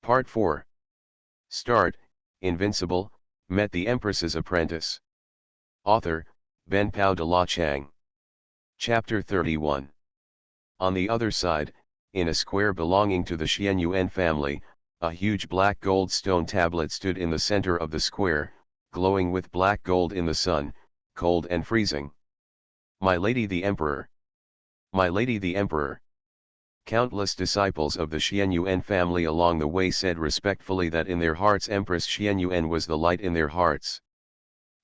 Part 4. Start, Invincible, met the Empress's apprentice. Author, Ben Pao de la Chang. Chapter 31. On the other side, in a square belonging to the Xuanhuan family, a huge black gold stone tablet stood in the center of the square, glowing with black gold in the sun, cold and freezing. My lady the Emperor! My lady the Emperor! Countless disciples of the Xuanhuan family along the way said respectfully that in their hearts Empress Xuanhuan was the light in their hearts.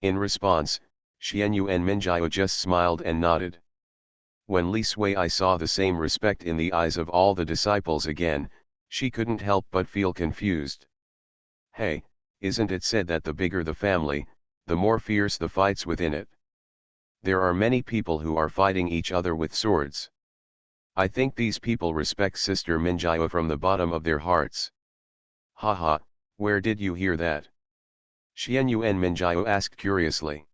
In response, Xuanhuan Minjiao just smiled and nodded. When Li Sui saw the same respect in the eyes of all the disciples again, she couldn't help but feel confused. Hey, isn't it said that the bigger the family, the more fierce the fights within it? There are many people who are fighting each other with swords. I think these people respect Sister Minjiao from the bottom of their hearts. Haha, where did you hear that? Xuanhuan Minjiao asked curiously.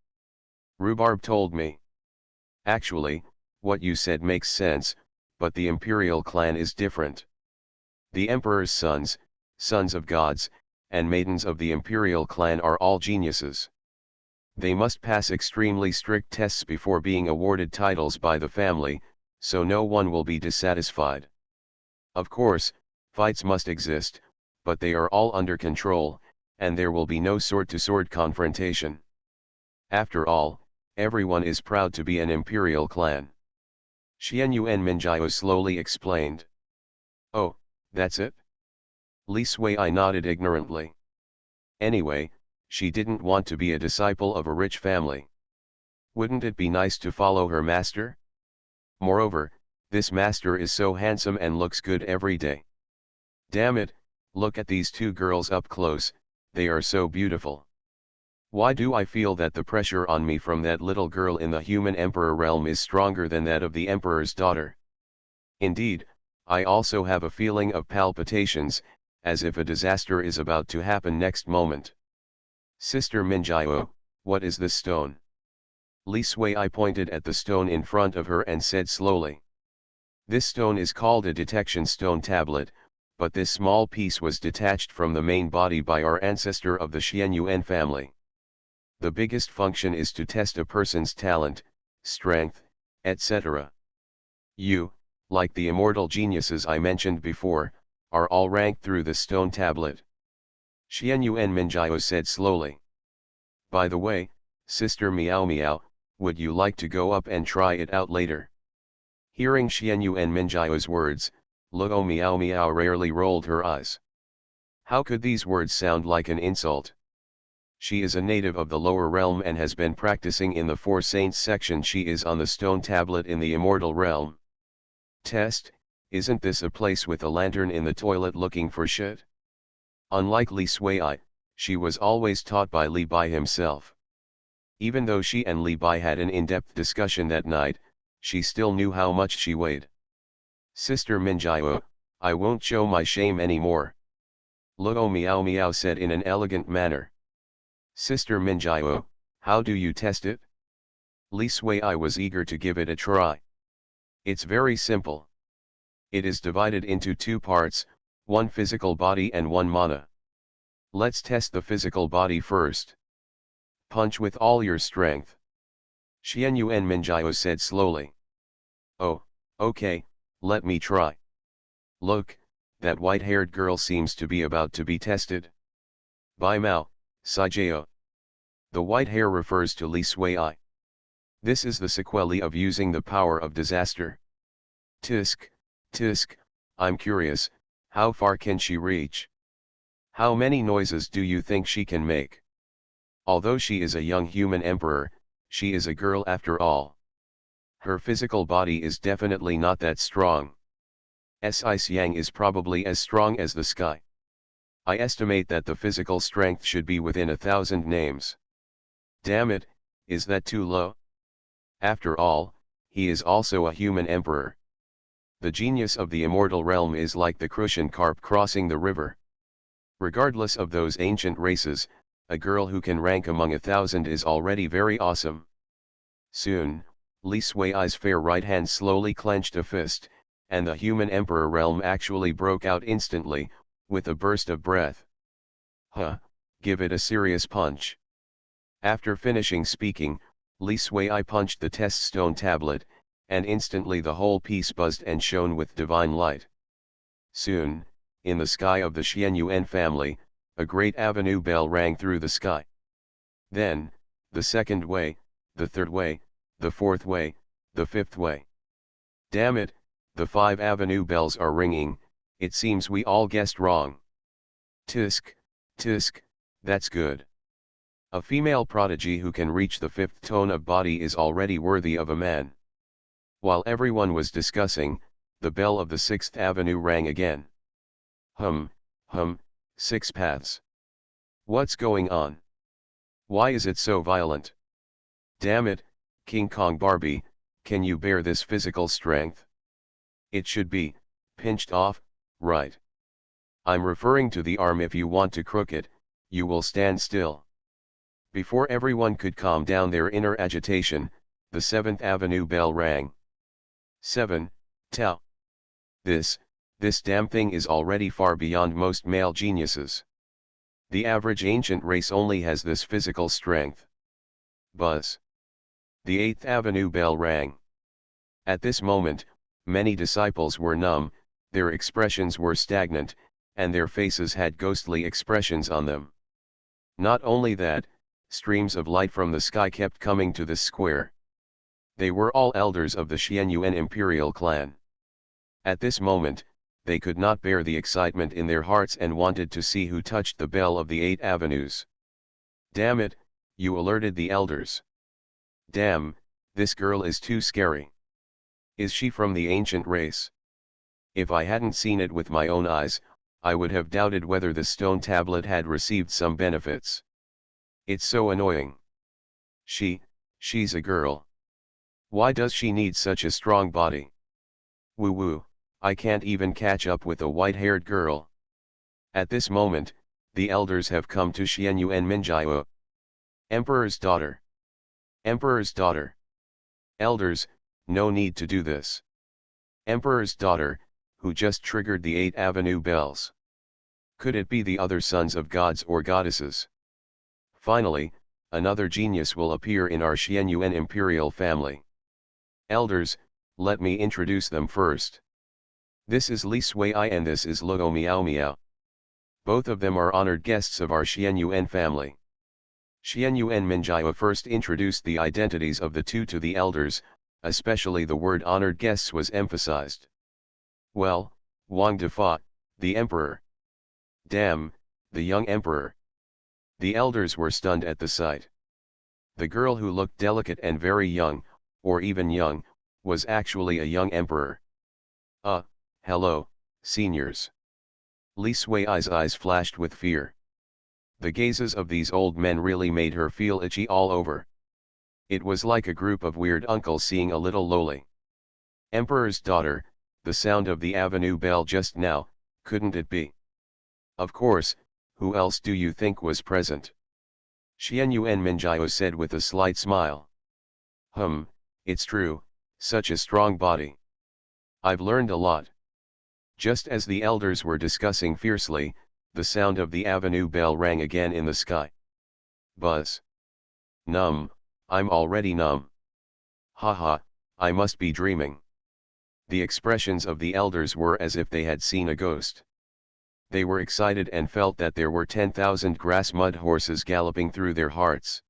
Rhubarb told me. Actually, what you said makes sense, but the imperial clan is different. The emperor's sons, sons of gods, and maidens of the imperial clan are all geniuses. They must pass extremely strict tests before being awarded titles by the family, so no one will be dissatisfied. Of course, fights must exist, but they are all under control, and there will be no sword-to-sword confrontation. After all, everyone is proud to be an imperial clan. Xuanhuan Minjiao slowly explained. Oh, that's it? Li Sui nodded ignorantly. Anyway, she didn't want to be a disciple of a rich family. Wouldn't it be nice to follow her master? Moreover, this master is so handsome and looks good every day. Damn it, look at these two girls up close, they are so beautiful. Why do I feel that the pressure on me from that little girl in the human emperor realm is stronger than that of the emperor's daughter? Indeed, I also have a feeling of palpitations, as if a disaster is about to happen next moment. Sister Minjiao, what is this stone? Li Sui pointed at the stone in front of her and said slowly. This stone is called a detection stone tablet, but this small piece was detached from the main body by our ancestor of the Xuanhuan family. The biggest function is to test a person's talent, strength, etc. You, like the immortal geniuses I mentioned before, are all ranked through the stone tablet. Xuanhuan Minjiao said slowly. By the way, Sister Miao Miao, would you like to go up and try it out later? Hearing Xuanhuan Minjiao's words, Luo Miao Miao rarely rolled her eyes. How could these words sound like an insult? She is a native of the lower realm and has been practicing in the Four Saints section. She is on the stone tablet in the immortal realm. Test, isn't this a place with a lantern in the toilet looking for shit? Unlike Li Sui, she was always taught by Li Bai himself. Even though she and Li Bai had an in-depth discussion that night, she still knew how much she weighed. Sister Minjiao, I won't show my shame anymore. Luo Miao Miao said in an elegant manner. Sister Minjiao, how do you test it? Li Sui was eager to give it a try. It's very simple. It is divided into two parts, one physical body and one mana. Let's test the physical body first. Punch with all your strength. Xuanhuan Minjiao said slowly. Oh, okay, let me try. Look, that white-haired girl seems to be about to be tested. Bai Mao, Sijao. The white hair refers to Li Sui. This is the sequelae of using the power of disaster. Tisk, tisk, I'm curious, how far can she reach? How many noises do you think she can make? Although she is a young human emperor, she is a girl after all. Her physical body is definitely not that strong. Xiang is probably as strong as the sky. I estimate that the physical strength should be within 1,000 names. Damn it, is that too low? After all, he is also a human emperor. The genius of the immortal realm is like the crucian carp crossing the river. Regardless of those ancient races, a girl who can rank among 1,000 is already very awesome. Soon, Li Sui's fair right hand slowly clenched a fist, and the human emperor realm actually broke out instantly, with a burst of breath. Huh, give it a serious punch. After finishing speaking, Li Sui punched the test stone tablet, and instantly the whole piece buzzed and shone with divine light. Soon, in the sky of the Xuanhuan family, a great avenue bell rang through the sky. Then, the second way, the third way, the fourth way, the fifth way. Damn it, the 5 avenue bells are ringing, it seems we all guessed wrong. Tisk, tisk, that's good. A female prodigy who can reach the 5th tone of body is already worthy of a man. While everyone was discussing, the bell of the 6th avenue rang again. Hum, 6 paths. What's going on? Why is it so violent? Damn it, King Kong Barbie, can you bear this physical strength? It should be pinched off, right? I'm referring to the arm. If you want to crook it, you will stand still. Before everyone could calm down their inner agitation, the 7th avenue bell rang. 7, Tau. This damn thing is already far beyond most male geniuses. The average ancient race only has this physical strength. Buzz. The 8th avenue bell rang. At this moment, many disciples were numb, their expressions were stagnant, and their faces had ghostly expressions on them. Not only that, streams of light from the sky kept coming to this square. They were all elders of the Xuanhuan imperial clan. At this moment, they could not bear the excitement in their hearts and wanted to see who touched the bell of the 8 avenues. Damn it, you alerted the elders. Damn, this girl is too scary. Is she from the ancient race? If I hadn't seen it with my own eyes, I would have doubted whether the stone tablet had received some benefits. It's so annoying. She's a girl. Why does she need such a strong body? Woo woo, I can't even catch up with a white-haired girl. At this moment, the elders have come to Xuanhuan Minjiao. Emperor's daughter. Emperor's daughter. Elders, no need to do this. Emperor's daughter, who just triggered the 8 avenue bells. Could it be the other sons of gods or goddesses? Finally, another genius will appear in our Xuanhuan imperial family. Elders, let me introduce them first. This is Li Sui and this is Luo Miao Miao. Both of them are honored guests of our Xuanhuan family. Xuanhuan Minjiao first introduced the identities of the two to the elders, especially the word honored guests was emphasized. Well, Wang Defa, the emperor. Damn, the young emperor. The elders were stunned at the sight. The girl who looked delicate and very young, or even young, was actually a young emperor. Hello, seniors. Li Sui's eyes flashed with fear. The gazes of these old men really made her feel itchy all over. It was like a group of weird uncles seeing a little lowly emperor's daughter. The sound of the avenue bell just now, couldn't it be? Of course, who else do you think was present? Xuanhuan Minjiao said with a slight smile. It's true, such a strong body. I've learned a lot. Just as the elders were discussing fiercely, the sound of the avenue bell rang again in the sky. Buzz. Numb, I'm already numb. Haha, I must be dreaming. The expressions of the elders were as if they had seen a ghost. They were excited and felt that there were 10,000 grass mud horses galloping through their hearts.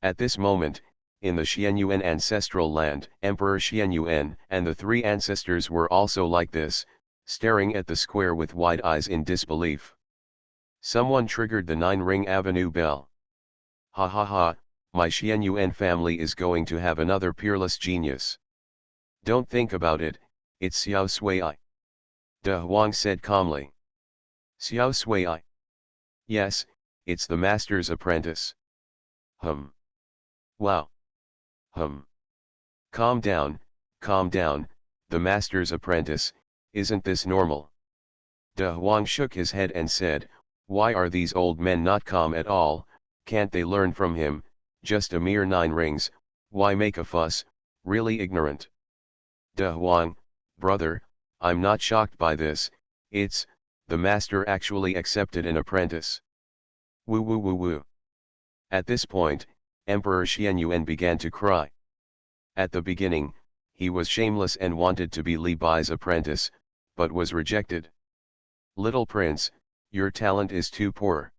At this moment, in the Xuanhuan ancestral land, Emperor Xuanhuan and the 3 ancestors were also like this, staring at the square with wide eyes in disbelief. Someone triggered the 9-ring avenue bell. Ha ha ha, my Xuanhuan family is going to have another peerless genius. Don't think about it, it's Xiao Sui. De Huang said calmly. Xiao Sui. Yes, it's the master's apprentice. Wow. Calm down, the master's apprentice, isn't this normal? De Huang shook his head and said, why are these old men not calm at all, can't they learn from him, just a mere 9 rings, why make a fuss, really ignorant. De Huang, brother, I'm not shocked by this, it's the master actually accepted an apprentice. Woo woo woo woo. At this point, Emperor Xuanhuan began to cry. At the beginning, he was shameless and wanted to be Li Bai's apprentice, but was rejected. Little prince, your talent is too poor.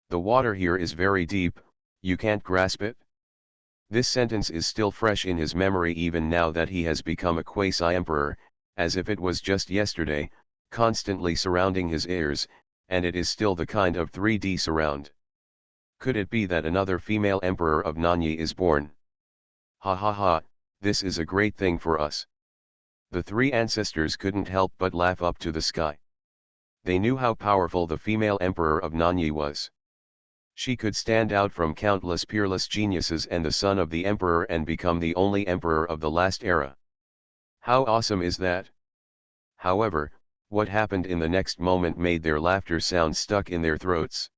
The water here is very deep, you can't grasp it? This sentence is still fresh in his memory even now that he has become a quasi-emperor, as if it was just yesterday, constantly surrounding his ears, and it is still the kind of 3D surround. Could it be that another female emperor of Nanyi is born? Ha ha ha, this is a great thing for us. The three ancestors couldn't help but laugh up to the sky. They knew how powerful the female emperor of Nanyi was. She could stand out from countless peerless geniuses and the son of the emperor and become the only emperor of the last era. How awesome is that? However, what happened in the next moment made their laughter sound stuck in their throats.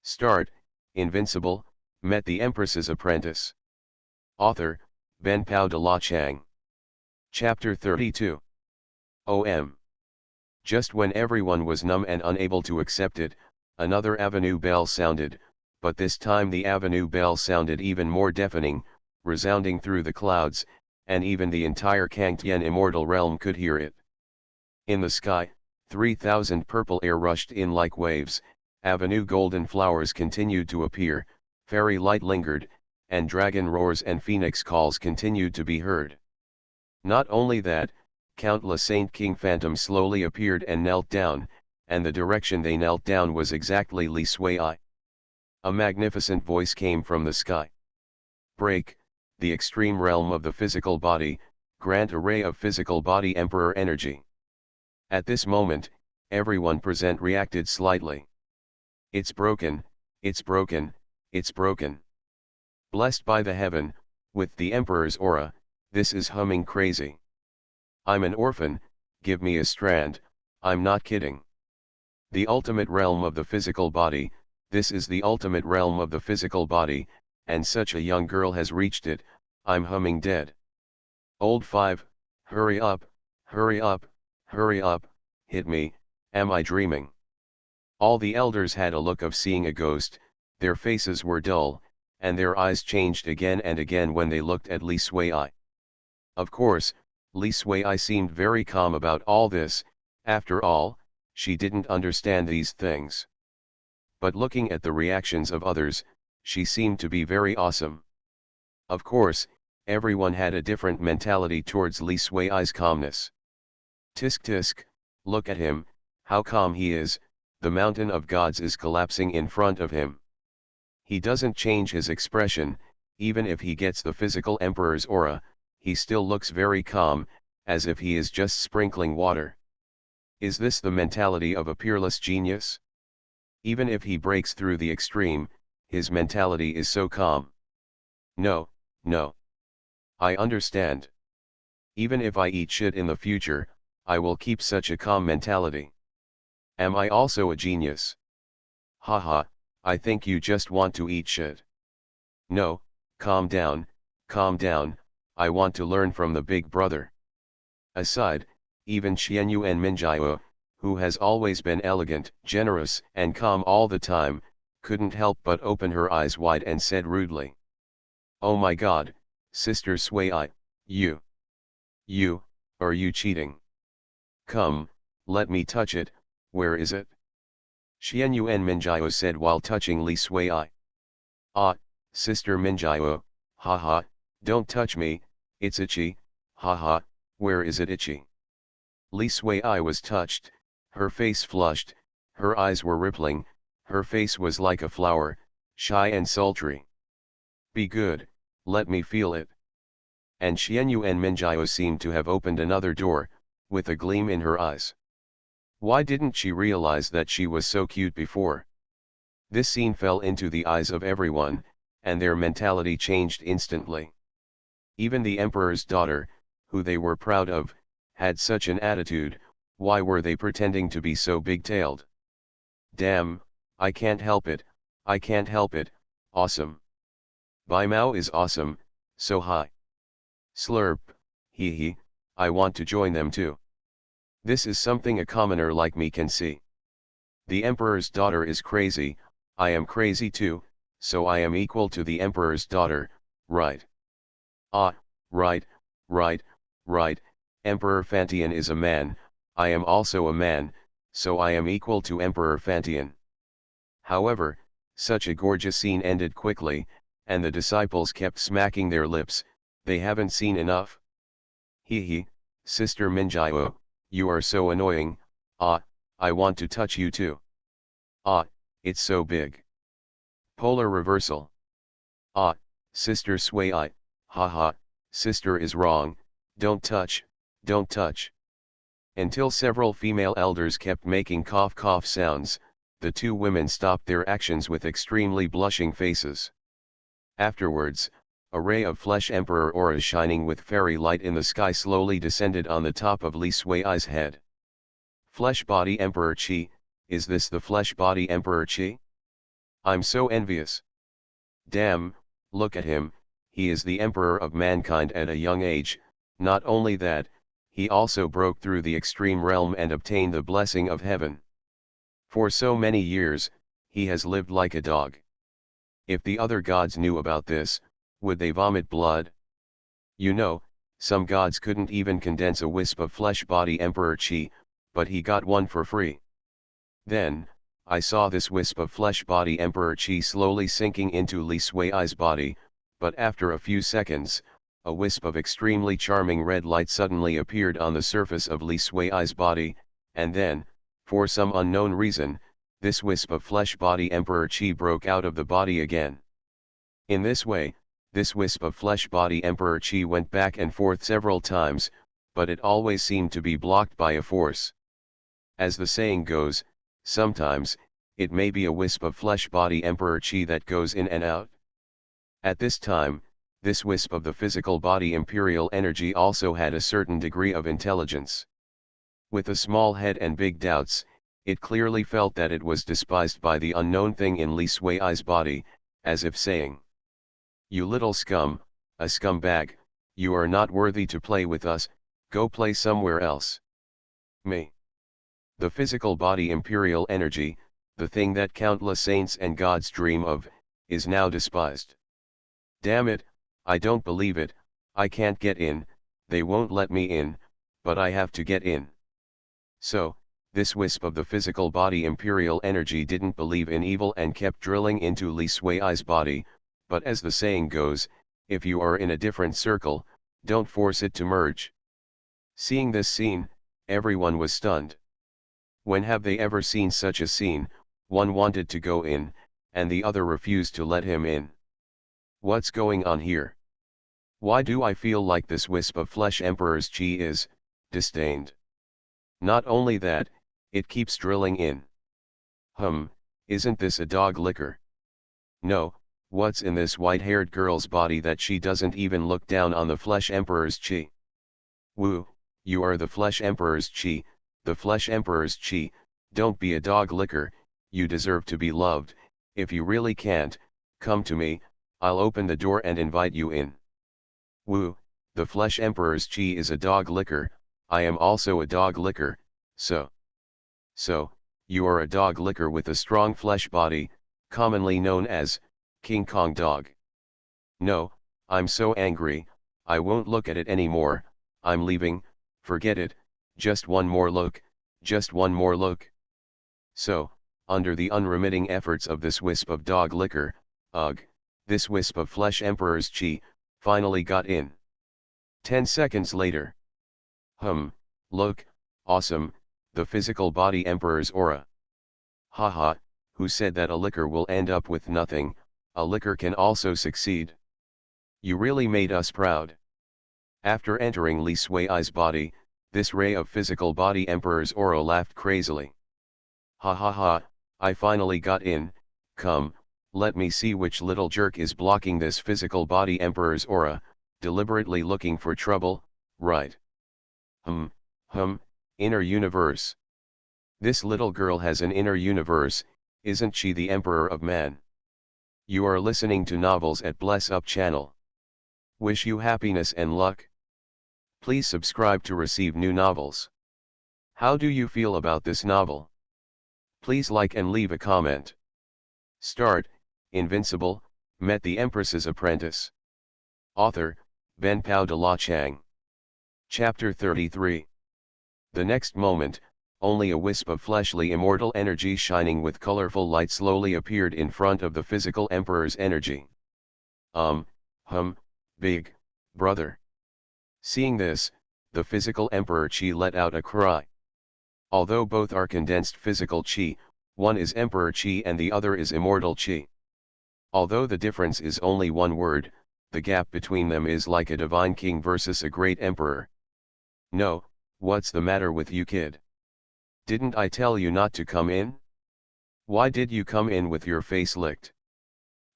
Start, Invincible, met the Empress's apprentice. Author, Ben Pao de la Chang. Chapter 32. OM. Just when everyone was numb and unable to accept it, another avenue bell sounded, but this time the avenue bell sounded even more deafening, resounding through the clouds, and even the entire Kangtian immortal realm could hear it. In the sky, 3,000 purple air rushed in like waves, avenue golden flowers continued to appear, fairy light lingered, and dragon roars and phoenix calls continued to be heard. Not only that, countless Saint King phantoms slowly appeared and knelt down, and the direction they knelt down was exactly Li Sui. A magnificent voice came from the sky. Break, the extreme realm of the physical body, grant a ray of physical body emperor energy. At this moment, everyone present reacted slightly. It's broken, it's broken, it's broken. Blessed by the heaven, with the emperor's aura, this is humming crazy. I'm an orphan, give me a strand, I'm not kidding. The ultimate realm of the physical body, this is the ultimate realm of the physical body, and such a young girl has reached it, I'm humming dead. Old 5, hurry up, hurry up, hurry up, hit me, am I dreaming? All the elders had a look of seeing a ghost, their faces were dull, and their eyes changed again and again when they looked at Li Sui. Of course, Li Sui seemed very calm about all this, after all, she didn't understand these things. But looking at the reactions of others, she seemed to be very awesome. Of course, everyone had a different mentality towards Li Sui's calmness. Tisk tisk, look at him, how calm he is, the mountain of gods is collapsing in front of him. He doesn't change his expression, even if he gets the physical emperor's aura, he still looks very calm, as if he is just sprinkling water. Is this the mentality of a peerless genius? Even if he breaks through the extreme, his mentality is so calm. No, no. I understand. Even if I eat shit in the future, I will keep such a calm mentality. Am I also a genius? Haha, I think you just want to eat shit. No, calm down, I want to learn from the big brother. Aside, even Xuanhuan Minjiao, who has always been elegant, generous, and calm all the time, couldn't help but open her eyes wide and said rudely. Oh my god, Sister Sui, you, are you cheating? Come, let me touch it, where is it? Xuanhuan Minjiao said while touching Li Sui. Ah, Sister Minjiao, haha, don't touch me, it's itchy, haha, where is it itchy? Li Sui was touched, her face flushed, her eyes were rippling, her face was like a flower, shy and sultry. Be good, let me feel it. And Xuanhuan Minjiao seemed to have opened another door, with a gleam in her eyes. Why didn't she realize that she was so cute before? This scene fell into the eyes of everyone, and their mentality changed instantly. Even the emperor's daughter, who they were proud of, had such an attitude. Why were they pretending to be so big-tailed? Damn, I can't help it, awesome. Bai Mao is awesome, so high. Slurp, hee hee, I want to join them too. This is something a commoner like me can see. The emperor's daughter is crazy, I am crazy too, so I am equal to the emperor's daughter, right? Ah, right, right, right, Emperor Fantian is a man, I am also a man, so I am equal to Emperor Fantian. However, such a gorgeous scene ended quickly, and the disciples kept smacking their lips, they haven't seen enough. Hee, Sister Minjio, you are so annoying, ah, I want to touch you too. Ah, it's so big. Polar reversal. Ah, Sister Sway, haha, Sister is wrong, don't touch, don't touch. Until several female elders kept making cough sounds, the two women stopped their actions with extremely blushing faces. Afterwards, a ray of flesh emperor aura shining with fairy light in the sky slowly descended on the top of Li Sui's head. Flesh body emperor Qi, is this the flesh body emperor Qi? I'm so envious. Damn, look at him, he is the emperor of mankind at a young age, not only that, he also broke through the extreme realm and obtained the blessing of heaven. For so many years, he has lived like a dog. If the other gods knew about this, would they vomit blood? You know, some gods couldn't even condense a wisp of flesh body Emperor Qi, but he got one for free. Then, I saw this wisp of flesh body Emperor Qi slowly sinking into Li Sui's body, but after a few seconds, a wisp of extremely charming red light suddenly appeared on the surface of Li Sui's body, and then, for some unknown reason, this wisp of flesh body Emperor Qi broke out of the body again. In this way, this wisp of flesh body Emperor Qi went back and forth several times, but it always seemed to be blocked by a force. As the saying goes, sometimes, it may be a wisp of flesh body Emperor Qi that goes in and out. At this time, this wisp of the physical body imperial energy also had a certain degree of intelligence. With a small head and big doubts, it clearly felt that it was despised by the unknown thing in Li Sui's body, as if saying, "You little scum, a scumbag, you are not worthy to play with us, go play somewhere else." Me. The physical body imperial energy, the thing that countless saints and gods dream of, is now despised. Damn it, I don't believe it, I can't get in, they won't let me in, but I have to get in. So, this wisp of the physical body imperial energy didn't believe in evil and kept drilling into Li Sui's body, but as the saying goes, if you are in a different circle, don't force it to merge. Seeing this scene, everyone was stunned. When have they ever seen such a scene? One wanted to go in, and the other refused to let him in. What's going on here? Why do I feel like this wisp of flesh Emperor's Qi is disdained? Not only that, it keeps drilling in. Isn't this a dog licker? No, what's in this white-haired girl's body that she doesn't even look down on the flesh Emperor's Qi? Woo, you are the flesh Emperor's Qi, the flesh Emperor's Qi, don't be a dog licker, you deserve to be loved, if you really can't, come to me, I'll open the door and invite you in. Woo, the flesh Emperor's Qi is a dog licker, I am also a dog licker, so, you are a dog licker with a strong flesh body, commonly known as, King Kong dog. No, I'm so angry, I won't look at it anymore, I'm leaving, forget it, just one more look, just one more look. So, under the unremitting efforts of this wisp of dog licker, this wisp of flesh Emperor's Qi, finally got in. 10 seconds later. Look, awesome, the physical body Emperor's aura. Haha, who said that a licker will end up with nothing, a licker can also succeed. You really made us proud. After entering Li Sui's body, this ray of physical body Emperor's aura laughed crazily. Ha ha ha, I finally got in, come, let me see which little jerk is blocking this physical body Emperor's aura, deliberately looking for trouble, right? Inner universe. This little girl has an inner universe, isn't she the Emperor of Man? You are listening to Novels at Bless Up channel. Wish you happiness and luck. Please subscribe to receive new novels. How do you feel about this novel? Please like and leave a comment. Start, Invincible, met the Empress's apprentice. Author, Ben Pao de la Chang. Chapter 33. The next moment, only a wisp of fleshly immortal energy shining with colorful light slowly appeared in front of the physical emperor's energy. Big brother. Seeing this, the physical emperor Qi let out a cry. Although both are condensed physical Qi, one is Emperor Qi and the other is Immortal Qi. Although the difference is only one word, the gap between them is like a divine king versus a great emperor. No, what's the matter with you, kid? Didn't I tell you not to come in? Why did you come in with your face licked?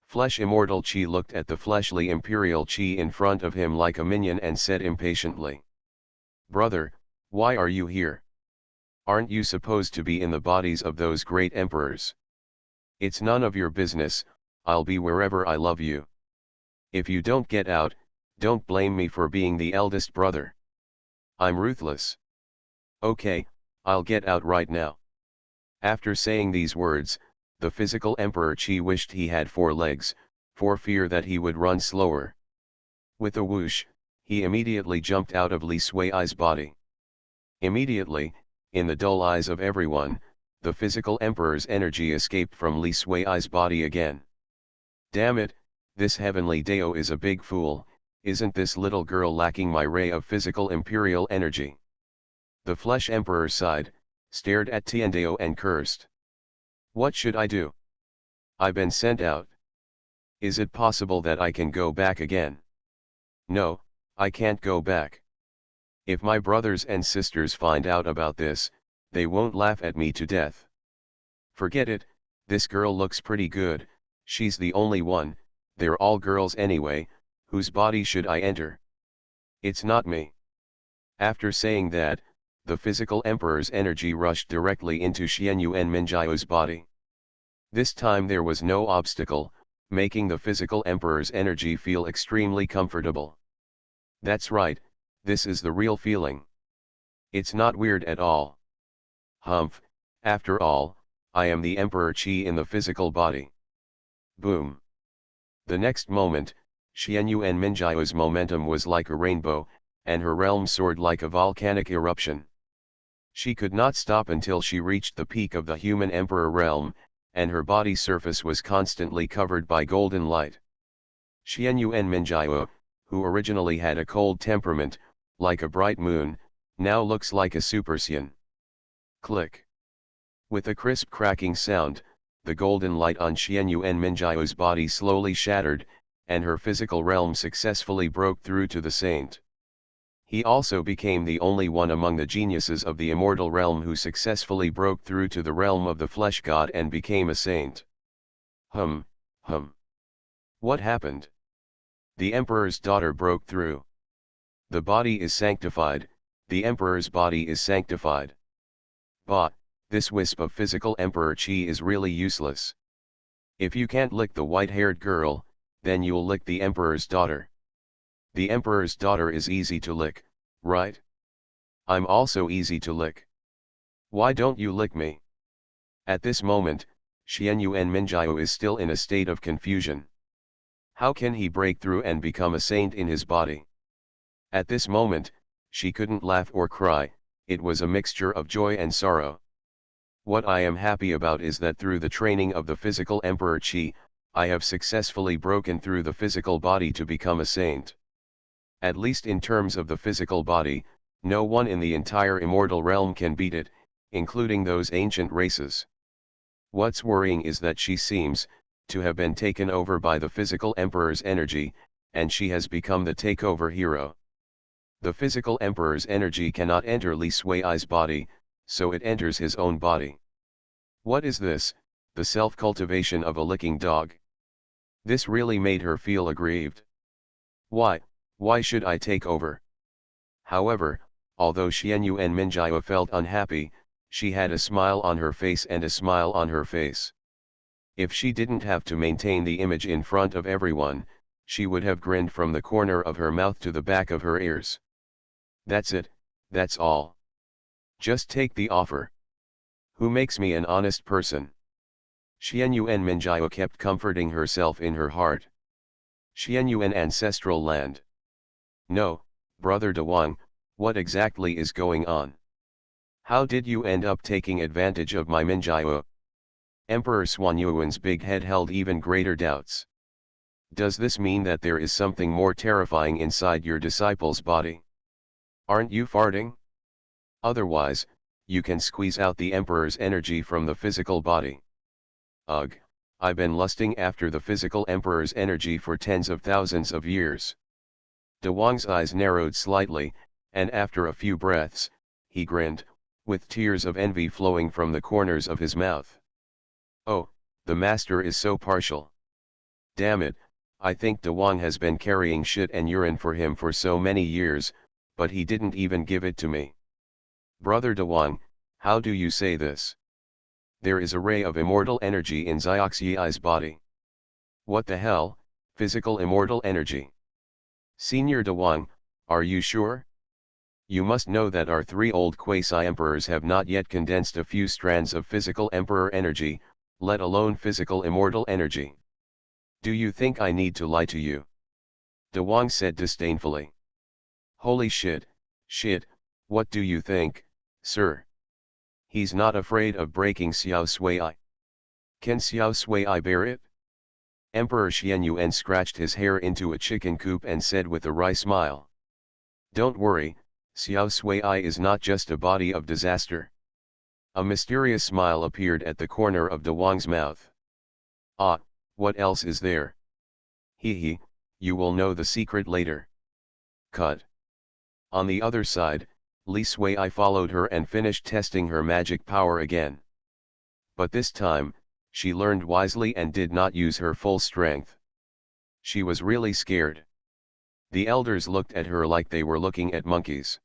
Flesh Immortal Qi looked at the fleshly Imperial Qi in front of him like a minion and said impatiently. Brother, why are you here? Aren't you supposed to be in the bodies of those great emperors? It's none of your business, I'll be wherever I love you. If you don't get out, don't blame me for being the eldest brother. I'm ruthless. Okay, I'll get out right now. After saying these words, the physical Emperor Qi wished he had 4 legs, for fear that he would run slower. With a whoosh, he immediately jumped out of Li Sui's body. Immediately, in the dull eyes of everyone, the physical Emperor's energy escaped from Li Sui's body again. Damn it, this heavenly Dao is a big fool, isn't this little girl lacking my ray of physical imperial energy? The Flesh Emperor sighed, stared at Tiandao and cursed. What should I do? I've been sent out. Is it possible that I can go back again? No, I can't go back. If my brothers and sisters find out about this, they won't laugh at me to death. Forget it, this girl looks pretty good, she's the only one, they're all girls anyway, whose body should I enter? It's not me. After saying that, the physical emperor's energy rushed directly into Xuanhuan Minjiao's body. This time there was no obstacle, making the physical emperor's energy feel extremely comfortable. That's right, this is the real feeling. It's not weird at all. After all, I am the Emperor Qi in the physical body. Boom. The next moment, Xuanhuan Minjiao's momentum was like a rainbow, and her realm soared like a volcanic eruption. She could not stop until she reached the peak of the human emperor realm, and her body surface was constantly covered by golden light. Xuanhuan Minjiao, who originally had a cold temperament, like a bright moon, now looks like a supercian. Click. With a crisp cracking sound, the golden light on Xuanhuan Minjiao's body slowly shattered, and her physical realm successfully broke through to the saint. He also became the only one among the geniuses of the immortal realm who successfully broke through to the realm of the flesh god and became a saint. What happened? The emperor's daughter broke through. The body is sanctified, the emperor's body is sanctified. But, this wisp of physical Emperor Qi is really useless. If you can't lick the white-haired girl, then you'll lick the emperor's daughter. The emperor's daughter is easy to lick, right? I'm also easy to lick. Why don't you lick me? At this moment, Xuanhuan Minjiao is still in a state of confusion. How can he break through and become a saint in his body? At this moment, she couldn't laugh or cry, it was a mixture of joy and sorrow. What I am happy about is that through the training of the physical Emperor Qi, I have successfully broken through the physical body to become a saint. At least in terms of the physical body, no one in the entire immortal realm can beat it, including those ancient races. What's worrying is that she seems to have been taken over by the physical emperor's energy, and she has become the takeover hero. The physical emperor's energy cannot enter Li Sui's body, so it enters his own body. What is this, the self-cultivation of a licking dog? This really made her feel aggrieved. Why should I take over? However, although Xuanhuan Minjiao felt unhappy, she had a smile on her face and a smile on her face. If she didn't have to maintain the image in front of everyone, she would have grinned from the corner of her mouth to the back of her ears. That's it, that's all. Just take the offer. Who makes me an honest person? Xuanhuan Minjiao kept comforting herself in her heart. Xuanhuan ancestral land. No, brother Dawang, what exactly is going on? How did you end up taking advantage of my Minjiao? Emperor Xuanhuan's big head held even greater doubts. Does this mean that there is something more terrifying inside your disciple's body? Aren't you farting? Otherwise, you can squeeze out the emperor's energy from the physical body. Ugh, I've been lusting after the physical emperor's energy for tens of thousands of years. Dawang's eyes narrowed slightly, and after a few breaths, he grinned, with tears of envy flowing from the corners of his mouth. Oh, the master is so partial. Damn it, I think Dawang has been carrying shit and urine for him for so many years, but he didn't even give it to me. Brother Dawang, how do you say this? There is a ray of immortal energy in Xiaoxi's body. What the hell, physical immortal energy? Senior Dawang, are you sure? You must know that our three old quasi-emperors have not yet condensed a few strands of physical emperor energy, let alone physical immortal energy. Do you think I need to lie to you? Dawang said disdainfully. Holy shit, what do you think, sir? He's not afraid of breaking Xiao Sui. Can Xiao Sui bear it? Emperor Xuanhuan scratched his hair into a chicken coop and said with a wry smile. Don't worry, Xiao Sui is not just a body of disaster. A mysterious smile appeared at the corner of Dawang's mouth. Ah, what else is there? Hee, you will know the secret later. Cut. On the other side, Li Sui followed her and finished testing her magic power again. But this time, she learned wisely and did not use her full strength. She was really scared. The elders looked at her like they were looking at monkeys.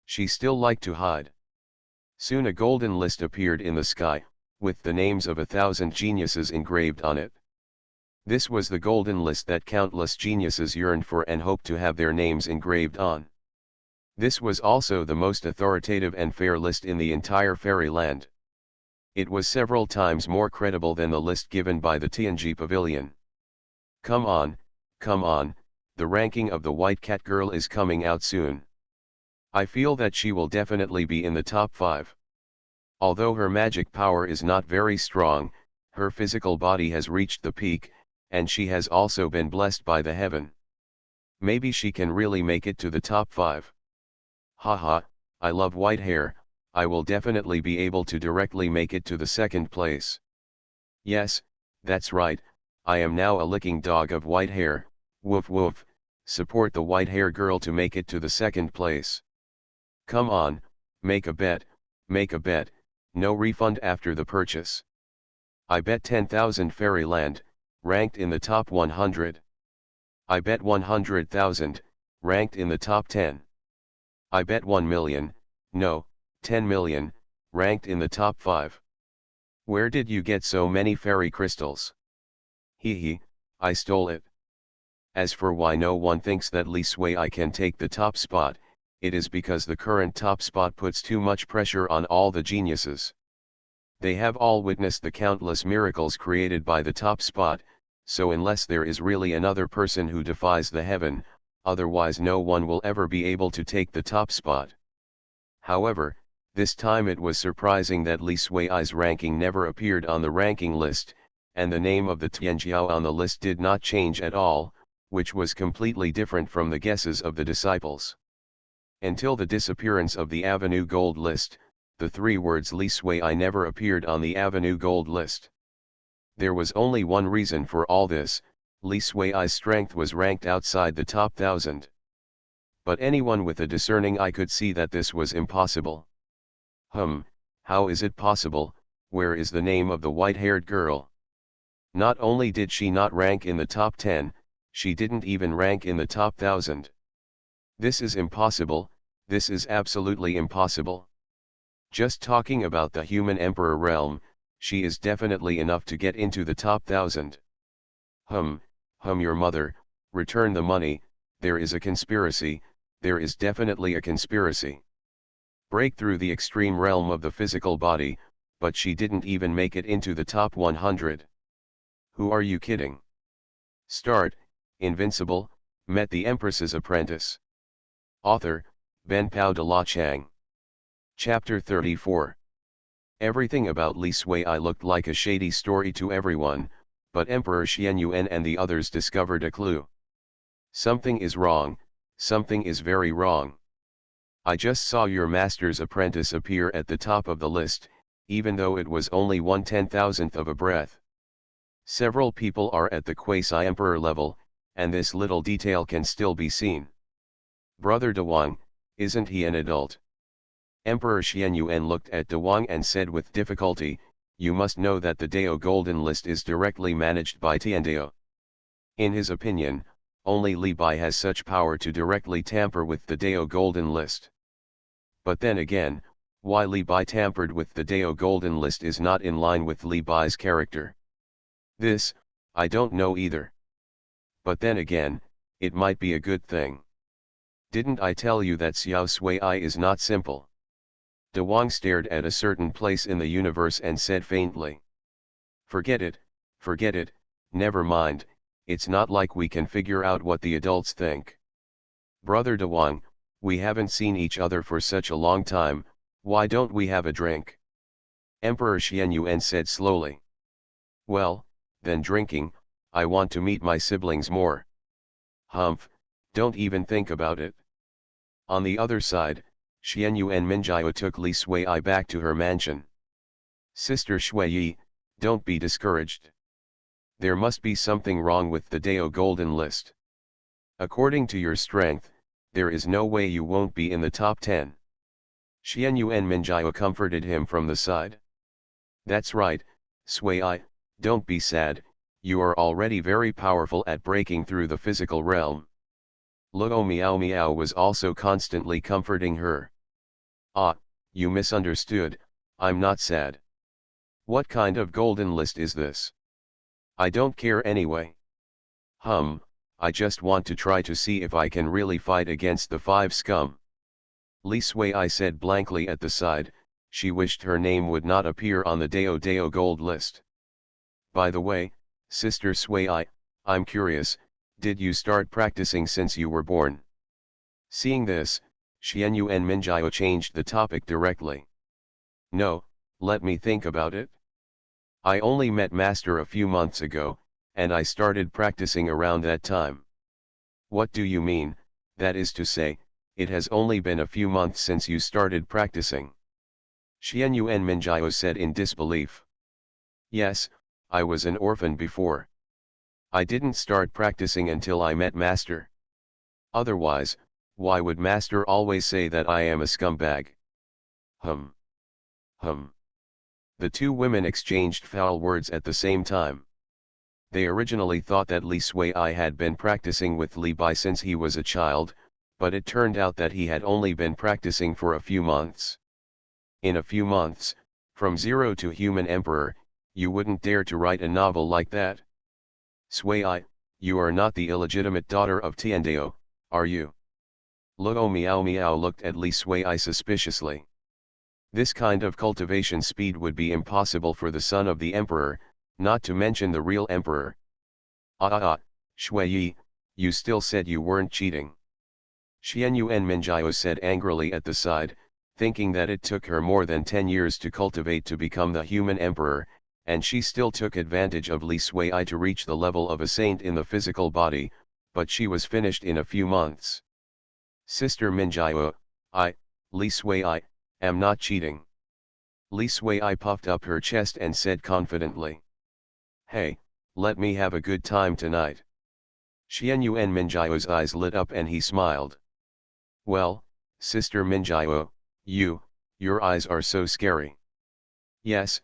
She still liked to hide. Soon a golden list appeared in the sky, with the names of 1,000 geniuses engraved on it. This was the golden list that countless geniuses yearned for and hoped to have their names engraved on. This was also the most authoritative and fair list in the entire fairyland. It was several times more credible than the list given by the Tianji Pavilion. Come on, the ranking of the White Cat Girl is coming out soon. I feel that she will definitely be in the top 5. Although her magic power is not very strong, her physical body has reached the peak, and she has also been blessed by the heaven. Maybe she can really make it to the top 5. Haha, I love white hair, I will definitely be able to directly make it to the 2nd place. Yes, that's right, I am now a licking dog of white hair, woof woof, support the white hair girl to make it to the 2nd place. Come on, make a bet, no refund after the purchase. I bet 10,000 Fairyland, ranked in the top 100. I bet 100,000, ranked in the top 10. I bet 1 million, no, 10 million, ranked in the top 5. Where did you get so many fairy crystals? Hee, I stole it. As for why no one thinks that Li Sui can take the top spot, it is because the current top spot puts too much pressure on all the geniuses. They have all witnessed the countless miracles created by the top spot, so unless there is really another person who defies the heaven, otherwise no one will ever be able to take the top spot. However, this time it was surprising that Li Sui's ranking never appeared on the ranking list, and the name of the Tianjiao on the list did not change at all, which was completely different from the guesses of the disciples. Until the disappearance of the Avenue Gold list, the 3 words Li Sui never appeared on the Avenue Gold list. There was only one reason for all this: Li Sui's strength was ranked outside the top 1,000. But anyone with a discerning eye could see that this was impossible. How is it possible? Where is the name of the white-haired girl? Not only did she not rank in the top 10, she didn't even rank in the top 1,000. This is impossible, this is absolutely impossible. Just talking about the human emperor realm, she is definitely enough to get into the top 1,000. Your mother, return the money, there is a conspiracy, there is definitely a conspiracy. break through the extreme realm of the physical body, but she didn't even make it into the top 100. Who are you kidding? Start, Invincible, met the Empress's apprentice. Author, Ben Pao de la Chang. Chapter 34. Everything about Li Suai looked like a shady story to everyone, but Emperor Xuanhuan and the others discovered a clue. Something is wrong, something is very wrong. I just saw your master's apprentice appear at the top of the list, even though it was only 1/10,000th of a breath. Several people are at the quasi-emperor level, and this little detail can still be seen. Brother De Wang, isn't he an adult? Emperor Xuanhuan looked at De Wang and said with difficulty, you must know that the Dao Golden List is directly managed by Tiandao. In his opinion, only Li Bai has such power to directly tamper with the Dao Golden List. But then again, why Li Bai tampered with the Dao Golden List is not in line with Li Bai's character. This, I don't know either. But then again, it might be a good thing. Didn't I tell you that Xiao Sui is not simple? De Wang stared at a certain place in the universe and said faintly. Forget it, never mind, it's not like we can figure out what the adults think. Brother De Wang, we haven't seen each other for such a long time, why don't we have a drink? Emperor Xuanhuan said slowly. Well, then drinking, I want to meet my siblings more. Humph, don't even think about it. On the other side, Xuanhuan Minjiao took Li Suai back to her mansion. Sister Shui, don't be discouraged. There must be something wrong with the Dao Golden List. According to your strength, there is no way you won't be in the top 10. Xuanhuan Minjiao comforted him from the side. That's right, Sui, don't be sad, you are already very powerful at breaking through the physical realm. Luo Miao Miao was also constantly comforting her. Ah, you misunderstood, I'm not sad. What kind of golden list is this? I don't care anyway. I just want to try to see if I can really fight against the 5 scum. Li Suai said blankly at the side, she wished her name would not appear on the Dao Gold list. By the way, Sister Sui, I'm curious, did you start practicing since you were born? Seeing this, Xuanhuan Minjiao changed the topic directly. No, let me think about it. I only met Master a few months ago, and I started practicing around that time. What do you mean, that is to say, it has only been a few months since you started practicing? Xuanhuan Minjiao said in disbelief. Yes, I was an orphan before. I didn't start practicing until I met Master. Otherwise, why would Master always say that I am a scumbag? Hum. The two women exchanged foul words at the same time. They originally thought that Li Suai had been practicing with Li Bai since he was a child, but it turned out that he had only been practicing for a few months. In a few months, from zero to human emperor, you wouldn't dare to write a novel like that. Sui, you are not the illegitimate daughter of Tiandao, are you? Luo Miao Miao looked at Li Suai suspiciously. This kind of cultivation speed would be impossible for the son of the emperor, not to mention the real emperor. Shui, you still said you weren't cheating. Xuanhuan Minjiao said angrily at the side, thinking that it took her more than 10 years to cultivate to become the human emperor, and she still took advantage of Li Suai to reach the level of a saint in the physical body, but she was finished in a few months. Sister Minjiao, Li Suai, am not cheating. Li Suai puffed up her chest and said confidently. Hey, let me have a good time tonight. Xuanhuan Minjiao's eyes lit up and he smiled. Well, Sister Minjiao, your eyes are so scary. Yes,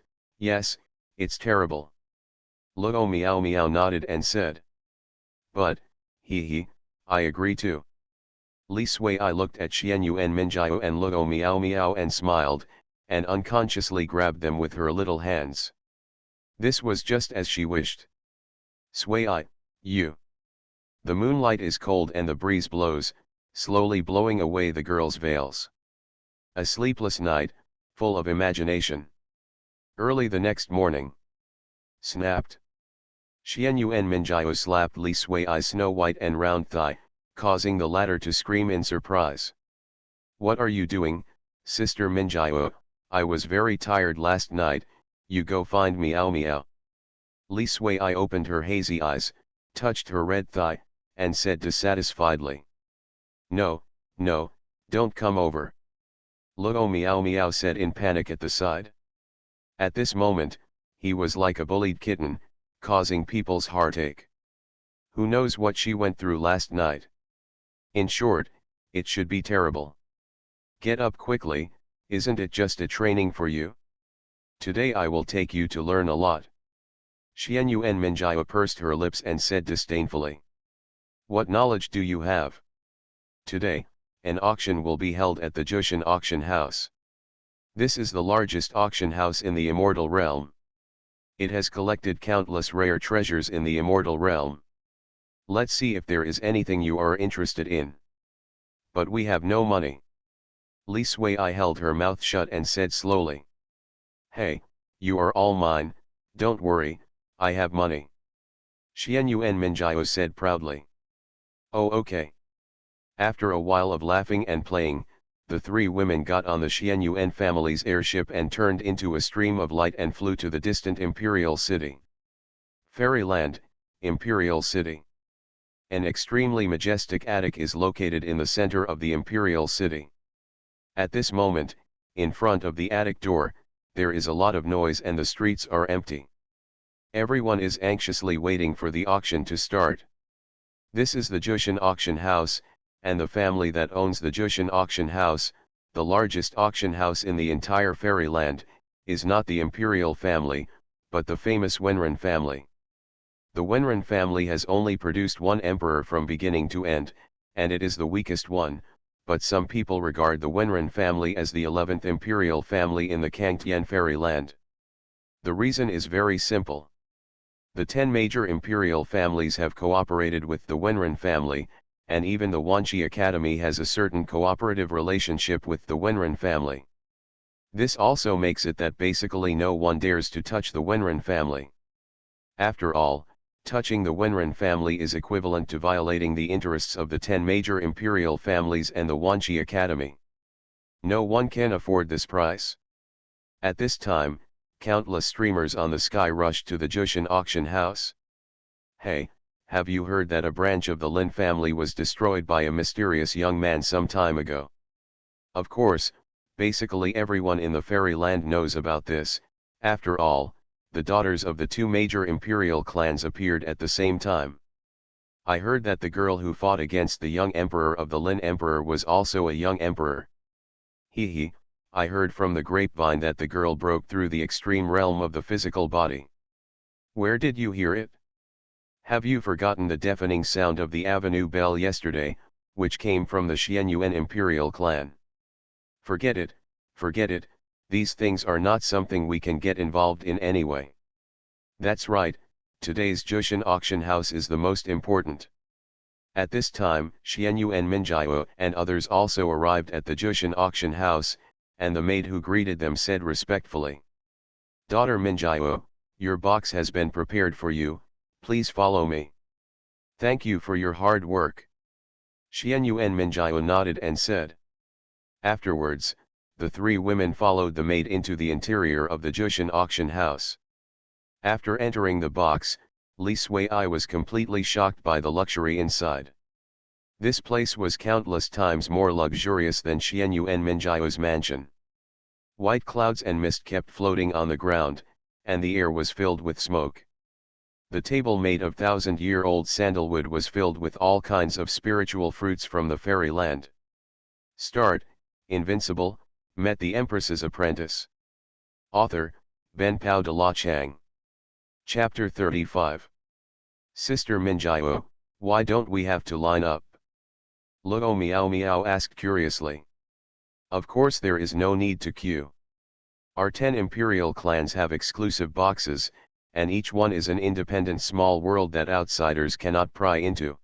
it's terrible. Luo Miao Miao nodded and said. But, I agree too. Li Suai looked at Xuanhuan Minjiao and Luo Miao Miao and smiled, and unconsciously grabbed them with her little hands. This was just as she wished. Sui, you. The moonlight is cold and the breeze blows, slowly blowing away the girls' veils. A sleepless night, full of imagination. Early the next morning. Snapped. Xuanhuan Minjiao slapped Li Sui's snow white and round thigh, causing the latter to scream in surprise. What are you doing, Sister Minjiao? I was very tired last night, you go find meow meow. Li Sui opened her hazy eyes, touched her red thigh, and said dissatisfiedly. No, no, don't come over. Luo meow meow said in panic at the side. At this moment, he was like a bullied kitten, causing people's heartache. Who knows what she went through last night? In short, it should be terrible. Get up quickly, isn't it just a training for you? Today I will take you to learn a lot. Xuanhuan Minjiao pursed her lips and said disdainfully. What knowledge do you have? Today, an auction will be held at the Jushan auction house. This is the largest auction house in the immortal realm. It has collected countless rare treasures in the immortal realm. Let's see if there is anything you are interested in. But we have no money. Li Sui held her mouth shut and said slowly. Hey, you are all mine, don't worry, I have money. Xuanhuan Minjiao said proudly. Oh okay. After a while of laughing and playing, the three women got on the Xuanhuan family's airship and turned into a stream of light and flew to the distant Imperial City. Fairyland, Imperial City. An extremely majestic attic is located in the center of the Imperial City. At this moment, in front of the attic door, there is a lot of noise and the streets are empty. Everyone is anxiously waiting for the auction to start. This is the Jushan auction house, and the family that owns the Jushan auction house, the largest auction house in the entire fairyland, is not the imperial family, but the famous Wenren family. The Wenren family has only produced one emperor from beginning to end, and it is the weakest one, but some people regard the Wenren family as the 11th imperial family in the Kangtian fairyland. The reason is very simple. The 10 major imperial families have cooperated with the Wenren family, and even the Wanqi Academy has a certain cooperative relationship with the Wenren family. This also makes it that basically no one dares to touch the Wenren family. After all, touching the Wenren family is equivalent to violating the interests of the 10 major imperial families and the Wanqi Academy. No one can afford this price. At this time, countless streamers on the sky rushed to the Jushan auction house. Hey, have you heard that a branch of the Lin family was destroyed by a mysterious young man some time ago? Of course, basically everyone in the fairyland knows about this. After all, the daughters of the 2 major imperial clans appeared at the same time. I heard that the girl who fought against the young emperor of the Lin Emperor was also a young emperor. Hee, I heard from the grapevine that the girl broke through the extreme realm of the physical body. Where did you hear it? Have you forgotten the deafening sound of the avenue bell yesterday, which came from the Xuanhuan imperial clan? Forget it, these things are not something we can get involved in anyway. That's right, today's Jushan auction house is the most important. At this time, Xuanhuan Minjiao and others also arrived at the Jushan auction house, and the maid who greeted them said respectfully. Daughter Minjiao, your box has been prepared for you, please follow me. Thank you for your hard work. Xuanhuan Minjiao nodded and said. Afterwards, the 3 women followed the maid into the interior of the Jushan auction house. After entering the box, Li Sui was completely shocked by the luxury inside. This place was countless times more luxurious than Xuanhuan Minjiao's mansion. White clouds and mist kept floating on the ground, and the air was filled with smoke. The table made of 1,000-year-old sandalwood was filled with all kinds of spiritual fruits from the fairyland. Start, Invincible, met the Empress's apprentice. Author, Ben Pao de la Chang. Chapter 35. Sister Minjiao, why don't we have to line up? Luo Miao Miao asked curiously. Of course there is no need to queue. Our 10 imperial clans have exclusive boxes, and each one is an independent small world that outsiders cannot pry into.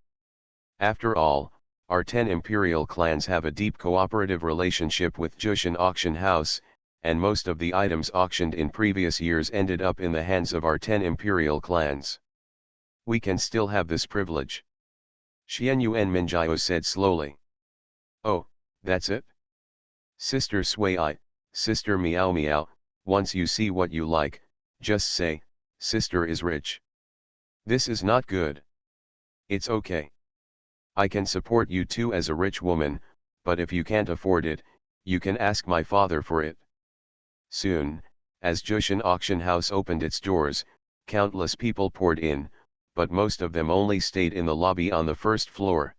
After all, Our 10 imperial clans have a deep cooperative relationship with Jushan Auction House, and most of the items auctioned in previous years ended up in the hands of our 10 imperial clans. We can still have this privilege. Xuanhuan Minjiao said slowly. Oh, that's it? Sister Sui, Sister Meow Meow, once you see what you like, just say, Sister is rich. This is not good. It's okay. I can support you too as a rich woman, but if you can't afford it, you can ask my father for it. Soon, as Jushan Auction House opened its doors, countless people poured in, but most of them only stayed in the lobby on the first floor.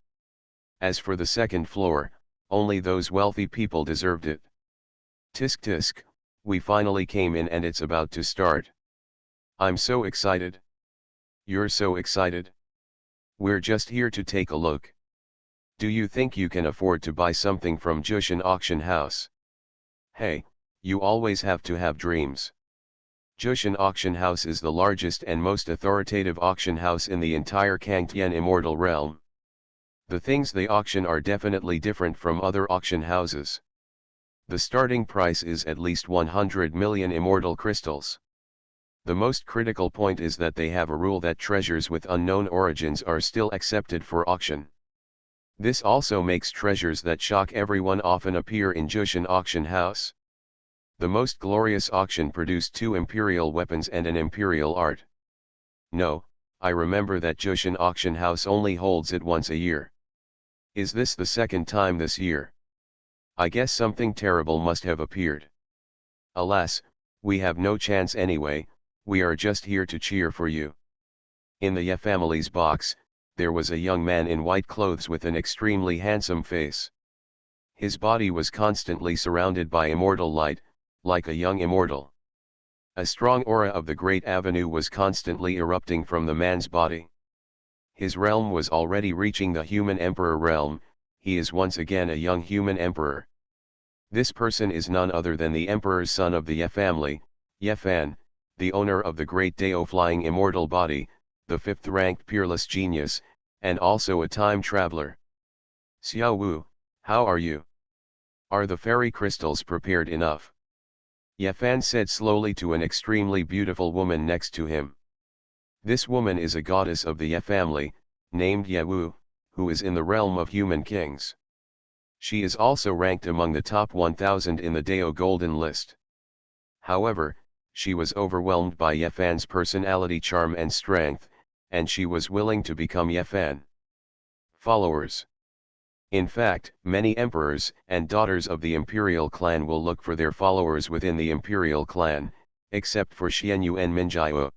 As for the second floor, only those wealthy people deserved it. Tisk tisk, we finally came in and it's about to start. I'm so excited. You're so excited. We're just here to take a look. Do you think you can afford to buy something from Jushan Auction House? Hey, you always have to have dreams. Jushan Auction House is the largest and most authoritative auction house in the entire Kangtian immortal realm. The things they auction are definitely different from other auction houses. The starting price is at least 100 million immortal crystals. The most critical point is that they have a rule that treasures with unknown origins are still accepted for auction. This also makes treasures that shock everyone often appear in Jushan Auction House. The most glorious auction produced 2 imperial weapons and an imperial art. No, I remember that Jushan Auction House only holds it once a year. Is this the second time this year? I guess something terrible must have appeared. Alas, we have no chance anyway, we are just here to cheer for you. In the Ye family's box, there was a young man in white clothes with an extremely handsome face. His body was constantly surrounded by immortal light, like a young immortal. A strong aura of the Great Avenue was constantly erupting from the man's body. His realm was already reaching the human emperor realm, he is once again a young human emperor. This person is none other than the emperor's son of the Ye family, Ye Fan, the owner of the great Dao flying immortal body, the 5th-ranked peerless genius, and also a time traveler. Xiao Wu, how are you? Are the fairy crystals prepared enough? Ye Fan said slowly to an extremely beautiful woman next to him. This woman is a goddess of the Ye family, named Ye Wu, who is in the realm of human kings. She is also ranked among the top 1000 in the Dao Golden List. However, she was overwhelmed by Ye Fan's personality, charm and strength, and she was willing to become Ye Fan followers. In fact, many emperors and daughters of the imperial clan will look for their followers within the imperial clan, except for Xuanhuan Minjiao.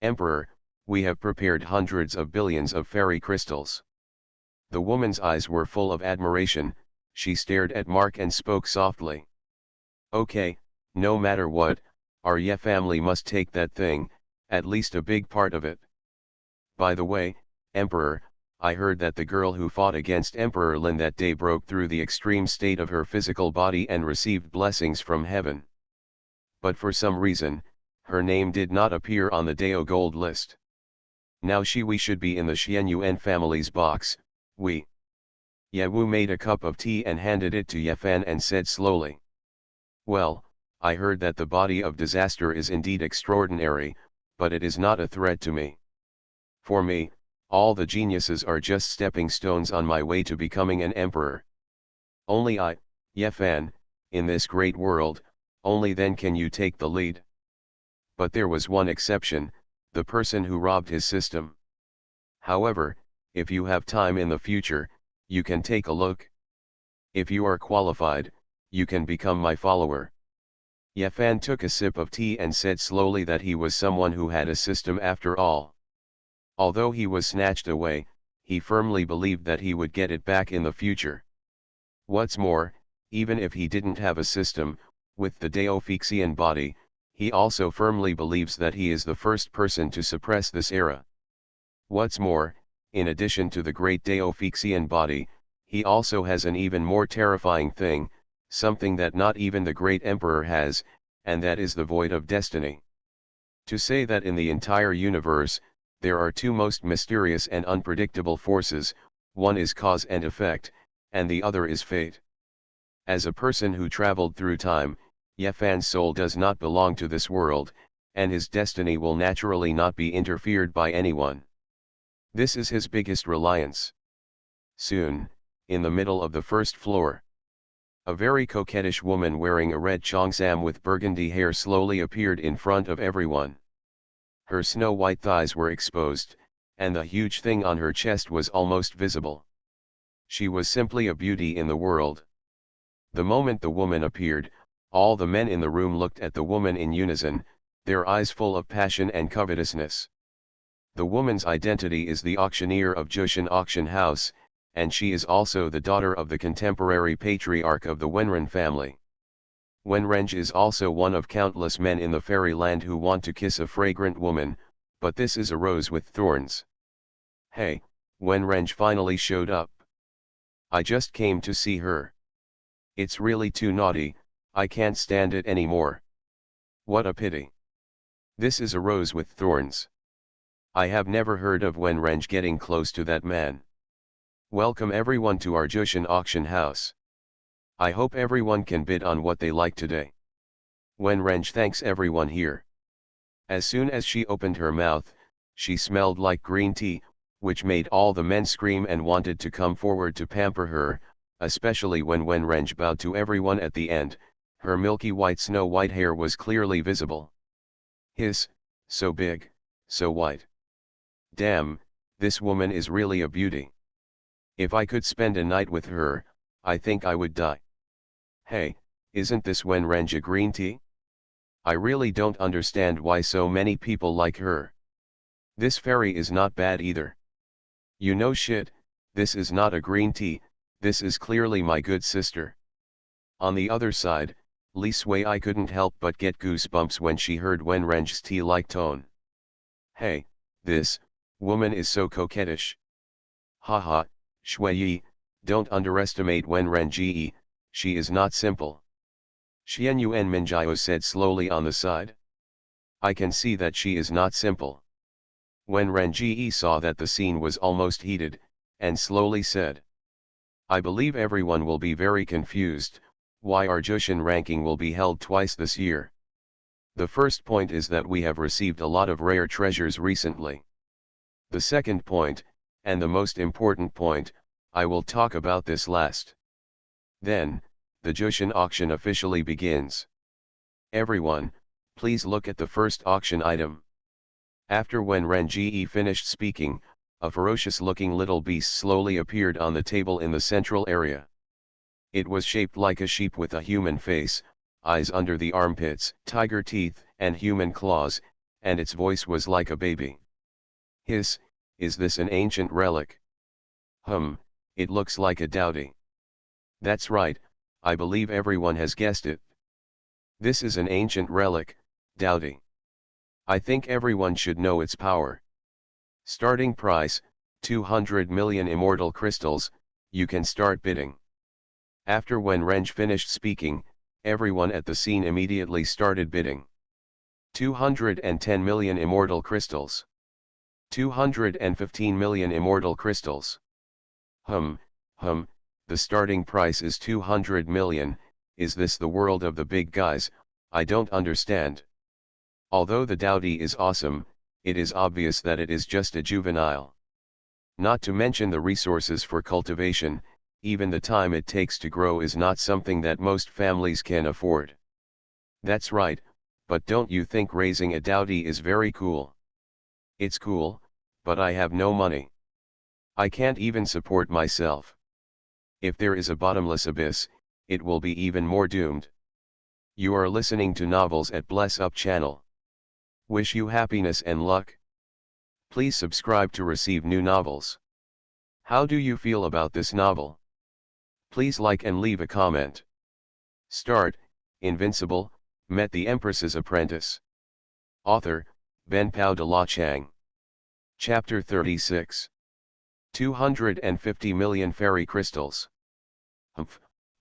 Emperor, we have prepared hundreds of billions of fairy crystals. The woman's eyes were full of admiration, she stared at Mark and spoke softly. Okay, no matter what, our Ye family must take that thing, at least a big part of it. By the way, Emperor, I heard that the girl who fought against Emperor Lin that day broke through the extreme state of her physical body and received blessings from heaven. But for some reason, her name did not appear on the Dao Gold list. Now we should be in the Xuanhuan family's box, we. Ye Wu made a cup of tea and handed it to Ye Fan and said slowly. Well, I heard that the body of disaster is indeed extraordinary, but it is not a threat to me. For me, all the geniuses are just stepping stones on my way to becoming an emperor. Only I, Ye Fan, in this great world, only then can you take the lead. But there was one exception, the person who robbed his system. However, if you have time in the future, you can take a look. If you are qualified, you can become my follower. Ye Fan took a sip of tea and said slowly that he was someone who had a system after all. Although he was snatched away, he firmly believed that he would get it back in the future. What's more, even if he didn't have a system, with the Dao Fixian body, he also firmly believes that he is the first person to suppress this era. What's more, in addition to the great Dao Fixian body, he also has an even more terrifying thing, something that not even the great emperor has, and that is the void of destiny. To say that in the entire universe, there are 2 most mysterious and unpredictable forces, one is cause and effect, and the other is fate. As a person who traveled through time, Ye Fan's soul does not belong to this world, and his destiny will naturally not be interfered by anyone. This is his biggest reliance. Soon, in the middle of the first floor, a very coquettish woman wearing a red cheongsam with burgundy hair slowly appeared in front of everyone. Her snow-white thighs were exposed, and the huge thing on her chest was almost visible. She was simply a beauty in the world. The moment the woman appeared, all the men in the room looked at the woman in unison, their eyes full of passion and covetousness. The woman's identity is the auctioneer of Jushan Auction House, and she is also the daughter of the contemporary patriarch of the Wenren family. Wenreng is also one of countless men in the fairyland who want to kiss a fragrant woman, but this is a rose with thorns. Hey, Wenreng finally showed up. I just came to see her. It's really too naughty, I can't stand it anymore. What a pity. This is a rose with thorns. I have never heard of Wenreng getting close to that man. Welcome everyone to our Jushan auction house. I hope everyone can bid on what they like today. Wenreng thanks everyone here. As soon as she opened her mouth, she smelled like green tea, which made all the men scream and wanted to come forward to pamper her, especially when Wenreng bowed to everyone at the end. Her milky white snow-white hair was clearly visible. Hiss, so big, so white. Damn, this woman is really a beauty. If I could spend a night with her, I think I would die. Hey, isn't this Wenreng a green tea? I really don't understand why so many people like her. This fairy is not bad either. You know shit, this is not a green tea, this is clearly my good sister. On the other side, Li Sui couldn't help but get goosebumps when she heard Wenreng's tea-like tone. Hey, this woman is so coquettish. Haha, Shui, don't underestimate Wenreng, she is not simple. Xuanhuan Minjiao said slowly on the side. I can see that she is not simple. Wenreng saw that the scene was almost heated, and slowly said. I believe everyone will be very confused, why our Jushan ranking will be held twice this year. The first point is that we have received a lot of rare treasures recently. The second point, and the most important point, I will talk about this last. Then, the Jushan auction officially begins. Everyone, please look at the first auction item. After Wenreng finished speaking, a ferocious-looking little beast slowly appeared on the table in the central area. It was shaped like a sheep with a human face, eyes under the armpits, tiger teeth, and human claws, and its voice was like a baby. Hiss, is this an ancient relic? It looks like a dowdy. That's right, I believe everyone has guessed it. This is an ancient relic, dowdy. I think everyone should know its power. Starting price, 200 million immortal crystals, you can start bidding. After Wenreng finished speaking, everyone at the scene immediately started bidding. 210 million immortal crystals. 215 million immortal crystals. The starting price is 200 million, is this the world of the big guys? I don't understand. Although the dowdy is awesome, it is obvious that it is just a juvenile. Not to mention the resources for cultivation, even the time it takes to grow is not something that most families can afford. That's right, but don't you think raising a dowdy is very cool? It's cool, but I have no money. I can't even support myself. If there is a bottomless abyss, it will be even more doomed. You are listening to Novels at Bless Up channel. Wish you happiness and luck. Please subscribe to receive new novels. How do you feel about this novel? Please like and leave a comment. Start, Invincible, met the Empress's apprentice. Author, Ben Pao de la Chang. Chapter 36. 250 million fairy crystals.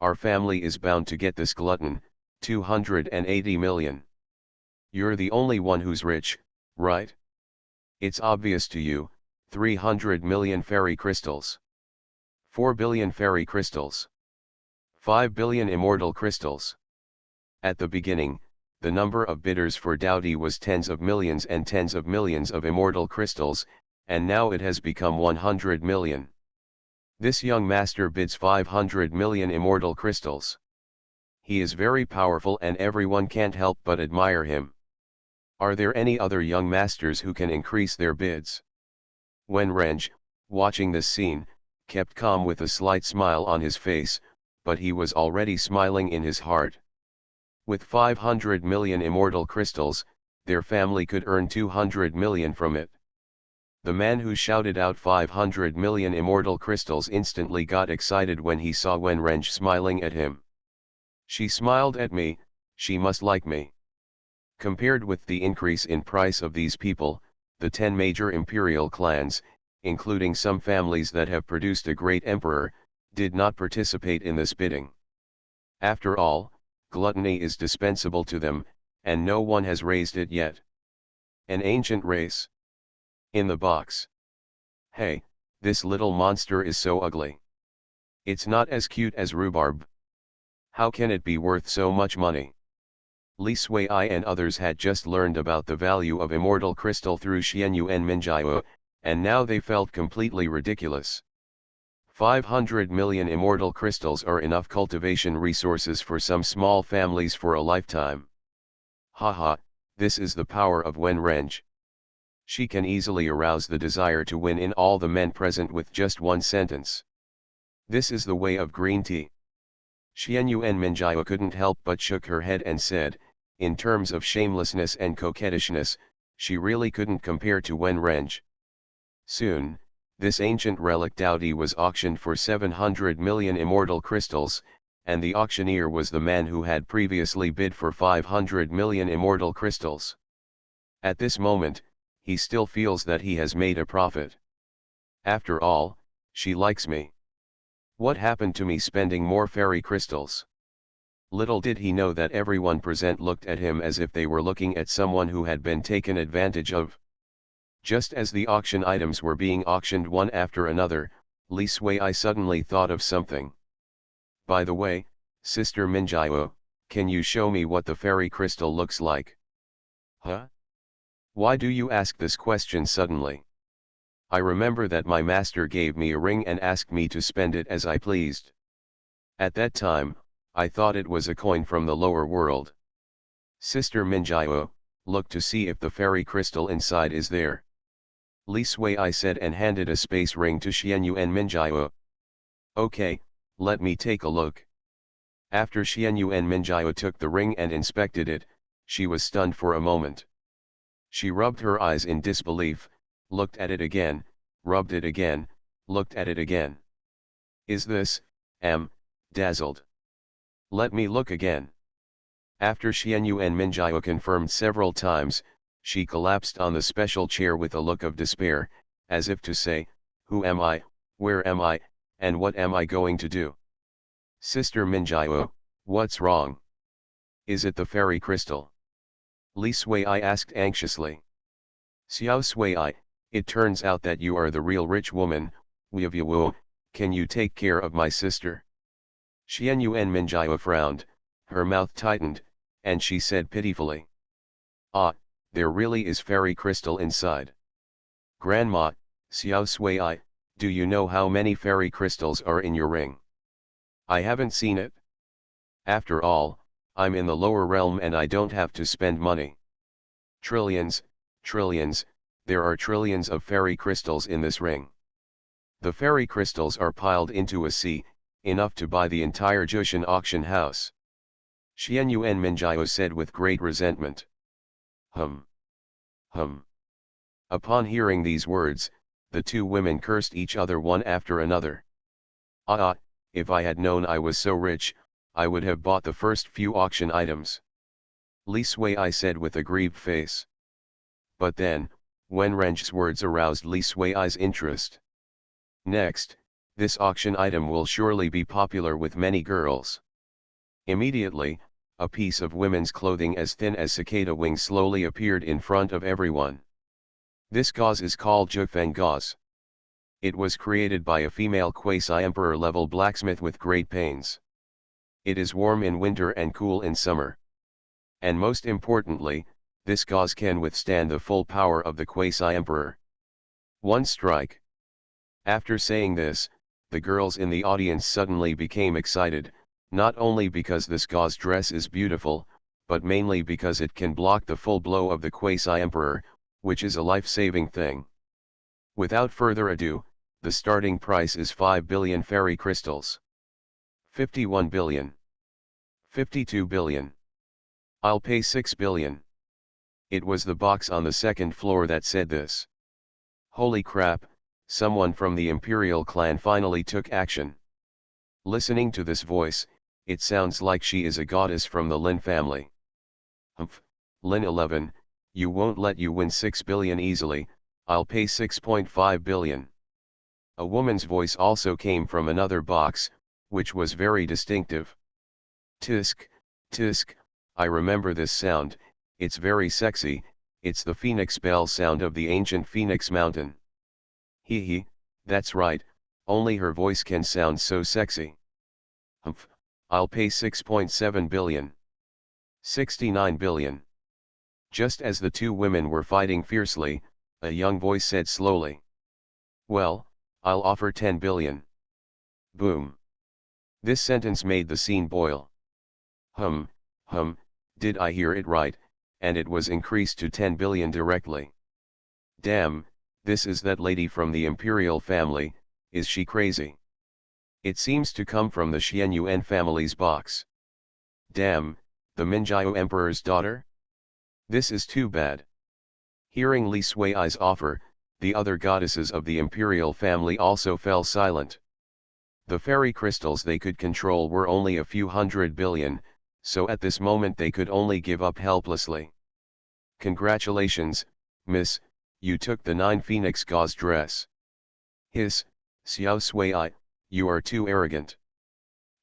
Our family is bound to get this glutton, 280 million. You're the only one who's rich, right? It's obvious to you, 300 million fairy crystals. 4 billion fairy crystals. 5 billion immortal crystals. At the beginning, the number of bidders for dowdy was tens of millions and tens of millions of immortal crystals, and now it has become 100 million. This young master bids 500 million immortal crystals. He is very powerful and everyone can't help but admire him. Are there any other young masters who can increase their bids? Wenrenge, watching this scene, kept calm with a slight smile on his face, but he was already smiling in his heart. With 500 million immortal crystals, their family could earn 200 million from it. The man who shouted out 500 million immortal crystals instantly got excited when he saw Wenrenge smiling at him. She smiled at me, she must like me. Compared with the increase in price of these people, the 10 major imperial clans, including some families that have produced a great emperor, did not participate in this bidding. After all, gluttony is dispensable to them, and no one has raised it yet. An ancient race. In the box. Hey, this little monster is so ugly. It's not as cute as rhubarb. How can it be worth so much money? Li Sui and others had just learned about the value of immortal crystal through Xuanhuan Minjiao, and now they felt completely ridiculous. 500 million immortal crystals are enough cultivation resources for some small families for a lifetime. Haha, this is the power of Wenrenge. She can easily arouse the desire to win in all the men present with just one sentence. This is the way of green tea. Xuanhuan Minjiao couldn't help but shook her head and said, in terms of shamelessness and coquettishness, she really couldn't compare to Wenrenge. Soon, this ancient relic dowdy was auctioned for 700 million immortal crystals, and the auctioneer was the man who had previously bid for 500 million immortal crystals. At this moment, he still feels that he has made a profit. After all, she likes me. What happened to me spending more fairy crystals? Little did he know that everyone present looked at him as if they were looking at someone who had been taken advantage of. Just as the auction items were being auctioned one after another, Li Sui suddenly thought of something. By the way, Sister Minjiao, can you show me what the fairy crystal looks like? Huh? Why do you ask this question suddenly? I remember that my master gave me a ring and asked me to spend it as I pleased. At that time, I thought it was a coin from the lower world. Sister Minjiao, look to see if the fairy crystal inside is there. Li Sui said and handed a space ring to Xuanhuan Minjiao. Okay, let me take a look. After Xuanhuan Minjiao took the ring and inspected it, she was stunned for a moment. She rubbed her eyes in disbelief, looked at it again, rubbed it again, looked at it again. Is this, dazzled? Let me look again. After Xuanhuan Minjiao confirmed several times, she collapsed on the special chair with a look of despair, as if to say, who am I, where am I, and what am I going to do? Sister Minjiao, what's wrong? Is it the fairy crystal? Li Sui asked anxiously. Xiao Sui, it turns out that you are the real rich woman, Wu, can you take care of my sister? Xuanhuan Minjiao frowned, her mouth tightened, and she said pitifully. Ah, there really is fairy crystal inside. Grandma, Xiao Sui, do you know how many fairy crystals are in your ring? I haven't seen it. After all, I'm in the lower realm and I don't have to spend money. Trillions, trillions, there are trillions of fairy crystals in this ring. The fairy crystals are piled into a sea, enough to buy the entire Jushan auction house. Xuanhuan Minjiao said with great resentment. Hum. Upon hearing these words, the two women cursed each other one after another. If I had known I was so rich, I would have bought the first few auction items. Li Sui said with a grieved face. But then, Wenrenge's words aroused Li Sui's interest. Next, this auction item will surely be popular with many girls. Immediately, a piece of women's clothing as thin as cicada wings slowly appeared in front of everyone. This gauze is called Jufeng gauze. It was created by a female quasi-emperor level blacksmith with great pains. It is warm in winter and cool in summer. And most importantly, this gauze can withstand the full power of the quasi-emperor. One strike. After saying this, the girls in the audience suddenly became excited, not only because this gauze dress is beautiful, but mainly because it can block the full blow of the quasi-emperor, which is a life-saving thing. Without further ado, the starting price is 5 billion fairy crystals. 51 billion. 52 billion. I'll pay 6 billion. It was the box on the second floor that said this. Holy crap, someone from the Imperial clan finally took action. Listening to this voice, it sounds like she is a goddess from the Lin family. Humph, Lin 11, you won't let you win 6 billion easily, I'll pay 6.5 billion. A woman's voice also came from another box, which was very distinctive. Tisk, tisk, I remember this sound, it's very sexy, it's the phoenix bell sound of the ancient Phoenix Mountain. Hee hee, that's right, only her voice can sound so sexy. Humph, I'll pay 6.7 billion. 69 billion. Just as the two women were fighting fiercely, a young voice said slowly. Well, I'll offer 10 billion. Boom. This sentence made the scene boil. Hum, did I hear it right, and it was increased to 10 billion directly. Damn, this is that lady from the Imperial family, is she crazy? It seems to come from the Xuanhuan family's box. Damn, the Minjiao Emperor's daughter? This is too bad. Hearing Li Sui's offer, the other goddesses of the Imperial family also fell silent. The fairy crystals they could control were only a few 100 billion, so at this moment they could only give up helplessly. Congratulations, miss, you took the 9 phoenix gauze dress. Hiss, Xiao Sui, you are too arrogant.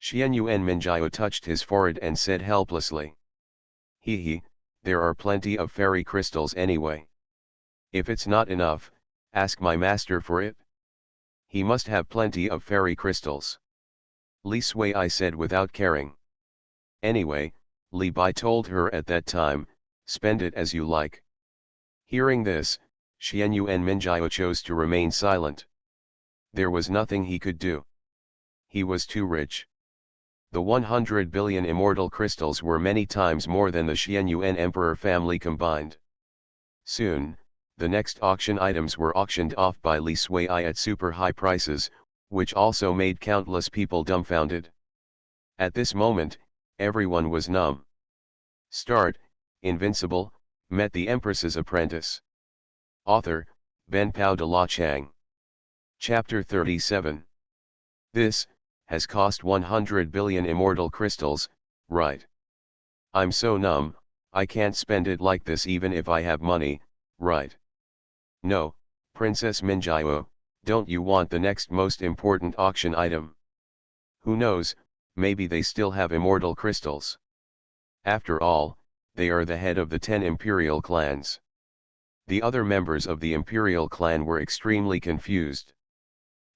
Xuanhuan Minjiao touched his forehead and said helplessly. Hee hee, there are plenty of fairy crystals anyway. If it's not enough, ask my master for it. He must have plenty of fairy crystals. Li Sui said without caring. Anyway, Li Bai told her at that time, spend it as you like. Hearing this, Xuanhuan Minjiao chose to remain silent. There was nothing he could do. He was too rich. The 100 billion immortal crystals were many times more than the Xuanhuan Emperor family combined. Soon, the next auction items were auctioned off by Li Sui at super high prices, which also made countless people dumbfounded. At this moment, everyone was numb. Start, Invincible, met the Empress's apprentice. Author, Ben Pao de la Chang. Chapter 37. This has cost 100 billion immortal crystals, right? I'm so numb, I can't spend it like this even if I have money, right? No, Princess Minjiao, don't you want the next most important auction item? Who knows, maybe they still have immortal crystals. After all, they are the head of the 10 imperial clans. The other members of the imperial clan were extremely confused.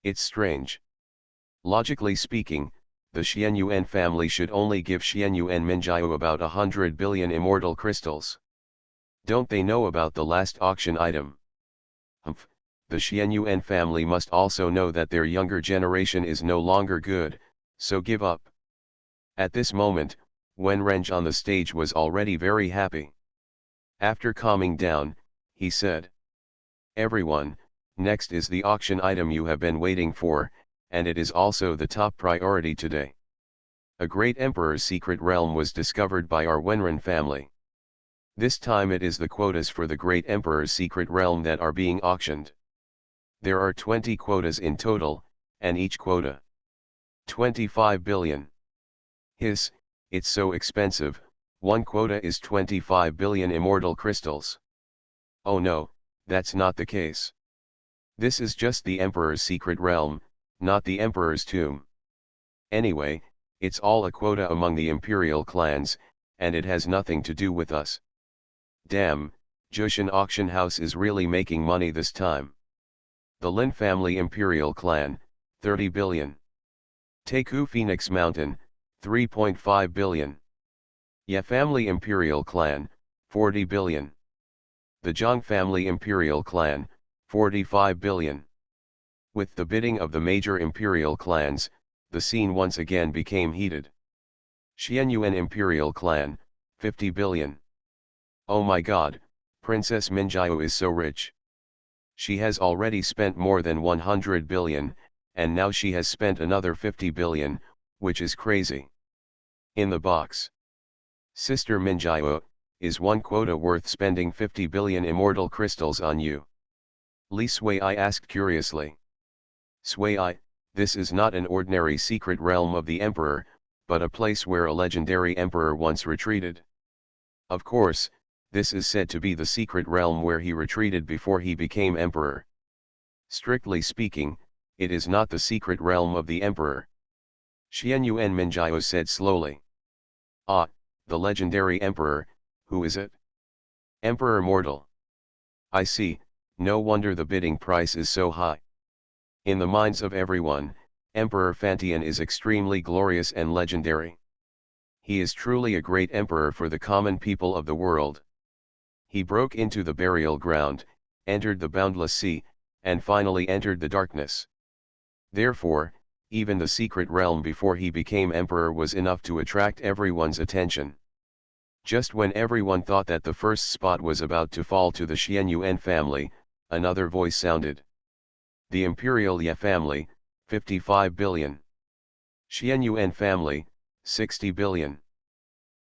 It's strange. Logically speaking, the Xuanhuan family should only give Xuanhuan Minjiao about 100 billion immortal crystals. Don't they know about the last auction item? Humph, the Xuanhuan family must also know that their younger generation is no longer good, so give up. At this moment, Wen Renge on the stage was already very happy. After calming down, he said. Everyone, next is the auction item you have been waiting for, and it is also the top priority today. A great emperor's secret realm was discovered by our Wenren family. This time it is the quotas for the great emperor's secret realm that are being auctioned. There are 20 quotas in total, and each quota 25 billion. Hiss, it's so expensive, one quota is 25 billion immortal crystals. Oh no, that's not the case. This is just the emperor's secret realm, not the emperor's tomb. Anyway, it's all a quota among the imperial clans, and it has nothing to do with us. Damn, Jushan auction house is really making money this time. The Lin family Imperial Clan, 30 billion. Taku Phoenix Mountain, 3.5 billion. Ye family Imperial Clan, 40 billion. The Zhang family Imperial Clan, 45 billion. With the bidding of the major imperial clans, the scene once again became heated. Xuanhuan Imperial Clan, 50 billion. Oh my god, Princess Minjiao is so rich. She has already spent more than 100 billion, and now she has spent another 50 billion, which is crazy. In the box. Sister Minjiao, is one quota worth spending 50 billion immortal crystals on you? Li Sui asked curiously. Sui, this is not an ordinary secret realm of the emperor, but a place where a legendary emperor once retreated. Of course, this is said to be the secret realm where he retreated before he became emperor. Strictly speaking, it is not the secret realm of the emperor. Xuanhuan Minjiao said slowly. Ah, the legendary emperor, who is it? Emperor Mortal. I see, no wonder the bidding price is so high. In the minds of everyone, Emperor Fantian is extremely glorious and legendary. He is truly a great emperor for the common people of the world. He broke into the burial ground, entered the boundless sea, and finally entered the darkness. Therefore, even the secret realm before he became emperor was enough to attract everyone's attention. Just when everyone thought that the first spot was about to fall to the Xuanhuan family, another voice sounded. The Imperial Ye family, 55 billion. Xuanhuan family, 60 billion.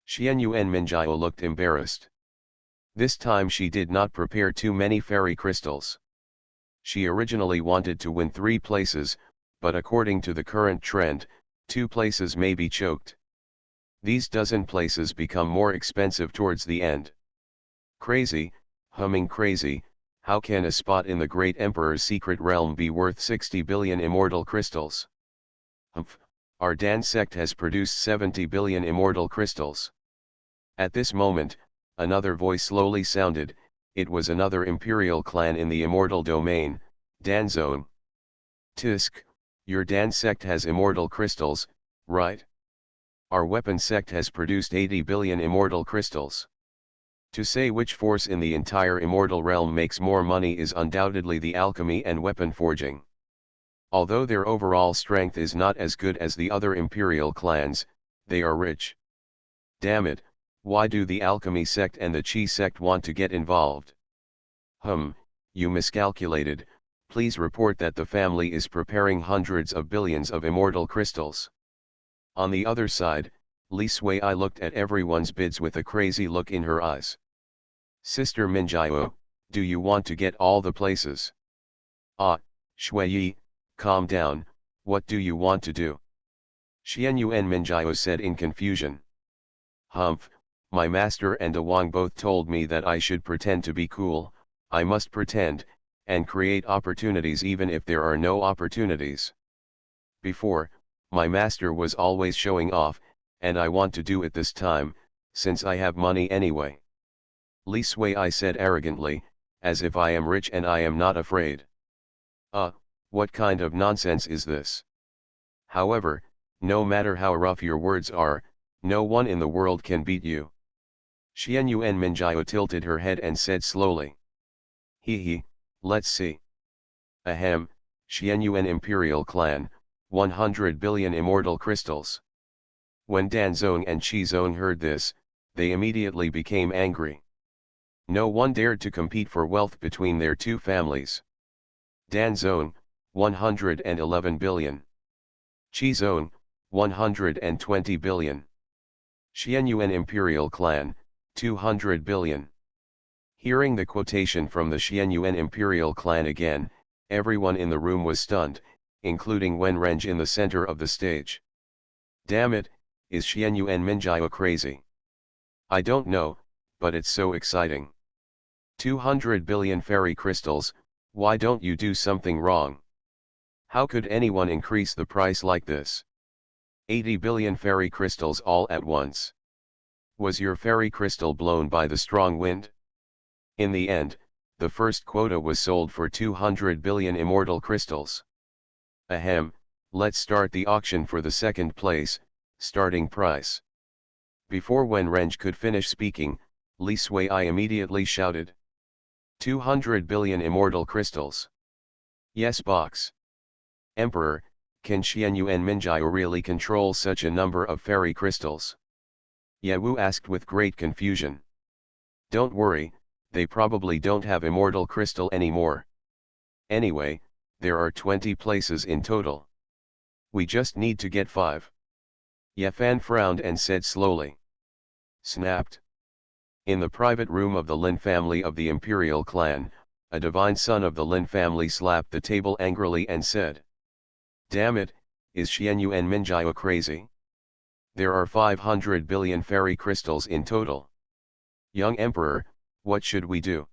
Xuanhuan Minjiao looked embarrassed. This time she did not prepare too many fairy crystals. She originally wanted to win 3 places, but according to the current trend, 2 places may be choked. These dozen places become more expensive towards the end. Crazy, humming crazy, how can a spot in the great emperor's secret realm be worth 60 billion immortal crystals? Humph, our Dan sect has produced 70 billion immortal crystals. At this moment, another voice slowly sounded. It was another imperial clan in the immortal domain, Dan Zone. Tisk, your Dan sect has immortal crystals, right? Our weapon sect has produced 80 billion immortal crystals. To say which force in the entire immortal realm makes more money is undoubtedly the alchemy and weapon forging. Although their overall strength is not as good as the other imperial clans, they are rich. Damn it, why do the alchemy sect and the chi sect want to get involved? You miscalculated, please report that the family is preparing hundreds of billions of immortal crystals. On the other side, Li Sui looked at everyone's bids with a crazy look in her eyes. Sister Minjiao, do you want to get all the places? Ah, Shui, calm down, what do you want to do? Xuanhuan Minjiao said in confusion. Humph, my master and Wang both told me that I should pretend to be cool, I must pretend, and create opportunities even if there are no opportunities. Before, my master was always showing off, and I want to do it this time, since I have money anyway. Li Sui said arrogantly, as if I am rich and I am not afraid. What kind of nonsense is this? However, no matter how rough your words are, no one in the world can beat you. Xuanhuan Minjiao tilted her head and said slowly. Let's see. Ahem, Xuanhuan Imperial Clan, 100 billion immortal crystals. When Dan Zong and Qi Zong heard this, they immediately became angry. No one dared to compete for wealth between their two families. Dan Zong, 111 billion. Qi Zong, 120 billion. Xuanhuan Imperial Clan, 200 billion. Hearing the quotation from the Xuanhuan Imperial Clan again, everyone in the room was stunned, including Wen Renge in the center of the stage. Damn it, is Xuanhuan Minjiao crazy? I don't know, but it's so exciting. 200 billion fairy crystals, why don't you do something wrong? How could anyone increase the price like this? 80 billion fairy crystals all at once. Was your fairy crystal blown by the strong wind? In the end, the first quota was sold for 200 billion immortal crystals. Ahem, let's start the auction for the second place, starting price. Before Wen Renge could finish speaking, Li Sui immediately shouted. 200 billion immortal crystals. Yes box. Emperor, can Xuanhuan Minjiao really control such a number of fairy crystals? Ye Wu asked with great confusion. Don't worry, they probably don't have immortal crystal anymore. Anyway, there are 20 places in total. We just need to get 5. Ye Fan frowned and said slowly. Snapped. In the private room of the Lin family of the imperial clan, a divine son of the Lin family slapped the table angrily and said. Damn it, is Xuanhuan Minjiao crazy? There are 500 billion fairy crystals in total. Young Emperor, what should we do?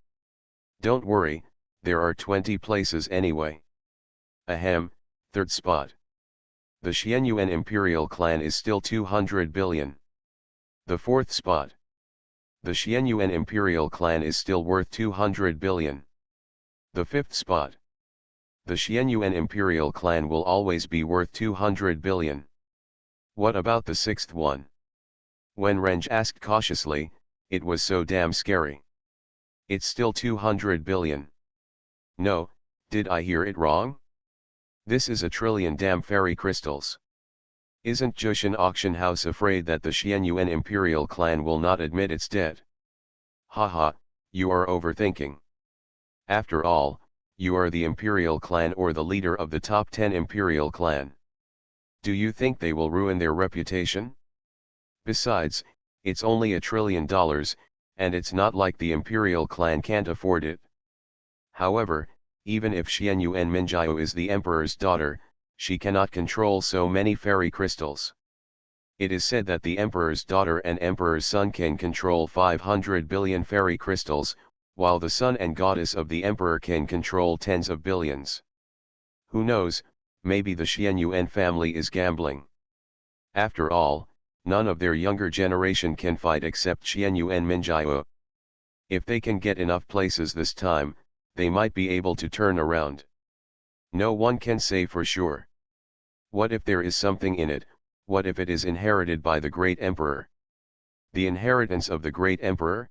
Don't worry, there are 20 places anyway. Ahem, third spot. The Xuanhuan imperial clan is still 200 billion. The fourth spot. The Xuanhuan imperial clan is still worth 200 billion. The fifth spot. The Xuanhuan imperial clan will always be worth 200 billion. What about the sixth one? Wen Renge asked cautiously, it was so damn scary. It's still 200 billion. No, did I hear it wrong? This is a trillion damn fairy crystals. Isn't Jushin Auction House afraid that the Xuanhuan imperial clan will not admit its debt? Haha, you are overthinking. After all, you are the imperial clan or the leader of the top 10 imperial clan. Do you think they will ruin their reputation? Besides, it's only $1 trillion, and it's not like the imperial clan can't afford it. However, even if Xuanhuan Minjiao is the emperor's daughter, she cannot control so many fairy crystals. It is said that the emperor's daughter and emperor's son can control 500 billion fairy crystals, while the son and goddess of the emperor can control tens of billions. Who knows, maybe the Xuanhuan family is gambling. After all, none of their younger generation can fight except Xuanhuan Minjiao. If they can get enough places this time, they might be able to turn around. No one can say for sure. What if there is something in it? What if it is inherited by the great emperor? The inheritance of the great emperor?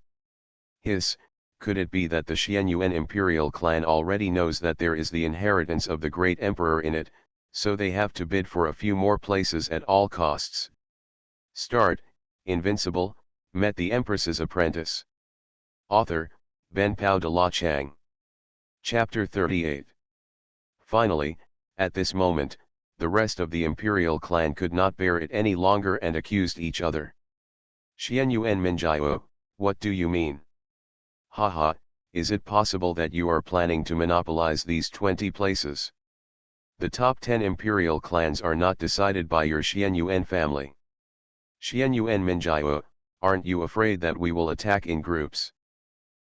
Could it be that the Xuanhuan imperial clan already knows that there is the inheritance of the great emperor in it, so they have to bid for a few more places at all costs? Start, Invincible, met the Empress's apprentice. Author, Ben Pao de la Chang. Chapter 38. Finally, at this moment, the rest of the imperial clan could not bear it any longer and accused each other. Xuanhuan Minjiao, what do you mean? Haha, is it possible that you are planning to monopolize these 20 places? The top 10 imperial clans are not decided by your Xuanhuan family. Xuanhuan Minjiao, aren't you afraid that we will attack in groups?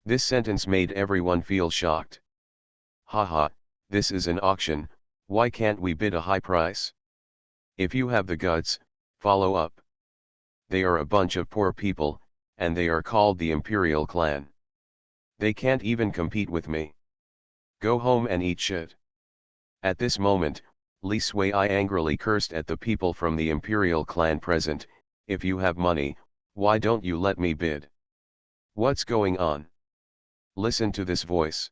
This sentence made everyone feel shocked. Haha, this is an auction, why can't we bid a high price? If you have the guts, follow up. They are a bunch of poor people, and they are called the imperial clan. They can't even compete with me. Go home and eat shit. At this moment, Li Sui angrily cursed at the people from the imperial clan present. If you have money, why don't you let me bid? What's going on? Listen to this voice.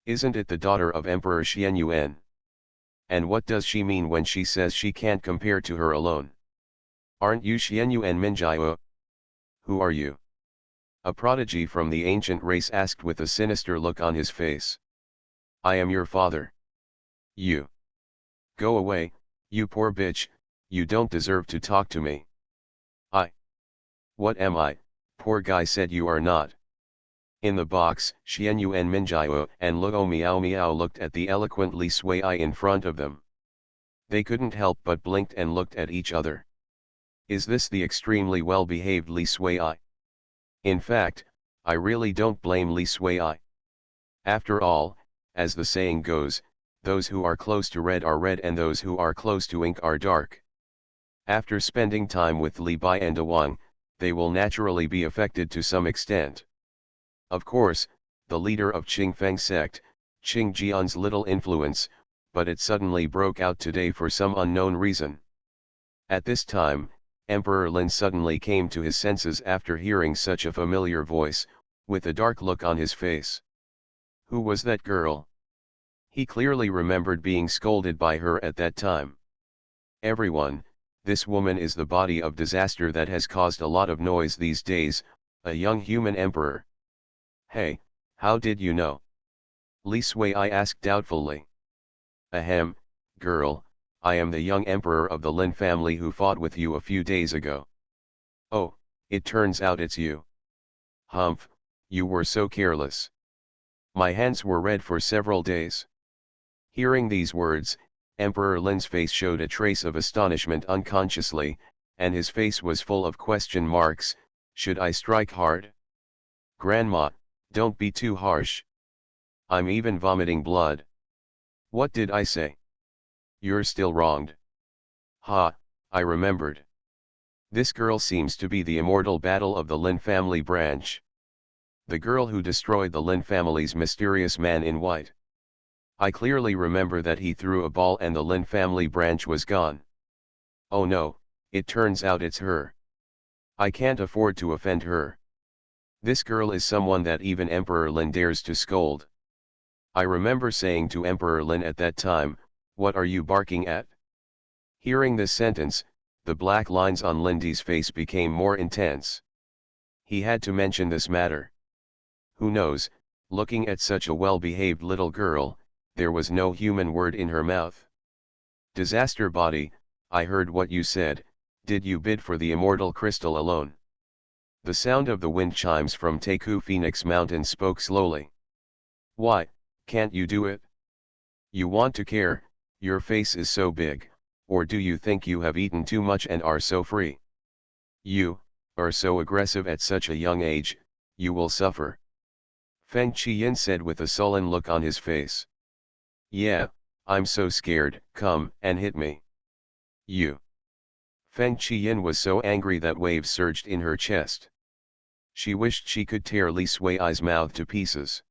Isn't it the daughter of Emperor Xuanhuan? And what does she mean when she says she can't compare to her alone? Aren't you Xuanhuan Minjiao? Who are you? A prodigy from the ancient race asked with a sinister look on his face. I am your father. You. Go away, you poor bitch, you don't deserve to talk to me. What am I? Poor guy said you are not. In the box, Xuanhuan Minjiao and Luo Miao Miao looked at the eloquent Li Sui in front of them. They couldn't help but blinked and looked at each other. Is this the extremely well-behaved Li Sui? In fact, I really don't blame Li Sui. After all, as the saying goes, those who are close to red are red and those who are close to ink are dark. After spending time with Li Bai and Wang, they will naturally be affected to some extent. Of course, the leader of Qingfeng sect, Qing Jian's little influence, but it suddenly broke out today for some unknown reason. At this time, Emperor Lin suddenly came to his senses after hearing such a familiar voice, with a dark look on his face. Who was that girl? He clearly remembered being scolded by her at that time. Everyone, this woman is the body of disaster that has caused a lot of noise these days, a young human emperor. Hey, how did you know? Li Sui asked doubtfully. Ahem, girl, I am the young emperor of the Lin family who fought with you a few days ago. Oh, it turns out it's you. Humph, you were so careless. My hands were red for several days. Hearing these words, Emperor Lin's face showed a trace of astonishment unconsciously, and his face was full of question marks. Should I strike hard? Grandma, don't be too harsh. I'm even vomiting blood. What did I say? You're still wronged. Ha, I remembered. This girl seems to be the immortal battle of the Lin family branch. The girl who destroyed the Lin family's mysterious man in white. I clearly remember that he threw a ball and the Lin family branch was gone. Oh no, it turns out it's her. I can't afford to offend her. This girl is someone that even Emperor Lin dares to scold. I remember saying to Emperor Lin at that time, what are you barking at? Hearing this sentence, the black lines on Lindy's face became more intense. He had to mention this matter. Who knows, looking at such a well-behaved little girl, there was no human word in her mouth. Disaster body, I heard what you said. Did you bid for the immortal crystal alone? The sound of the wind chimes from Teku Phoenix Mountain spoke slowly. Why, can't you do it? You want to care, your face is so big, or do you think you have eaten too much and are so free? You are so aggressive at such a young age, you will suffer. Feng Qiyin said with a sullen look on his face. Yeah, I'm so scared, come and hit me. You. Feng Qiyin was so angry that waves surged in her chest. She wished she could tear Li Sui's mouth to pieces.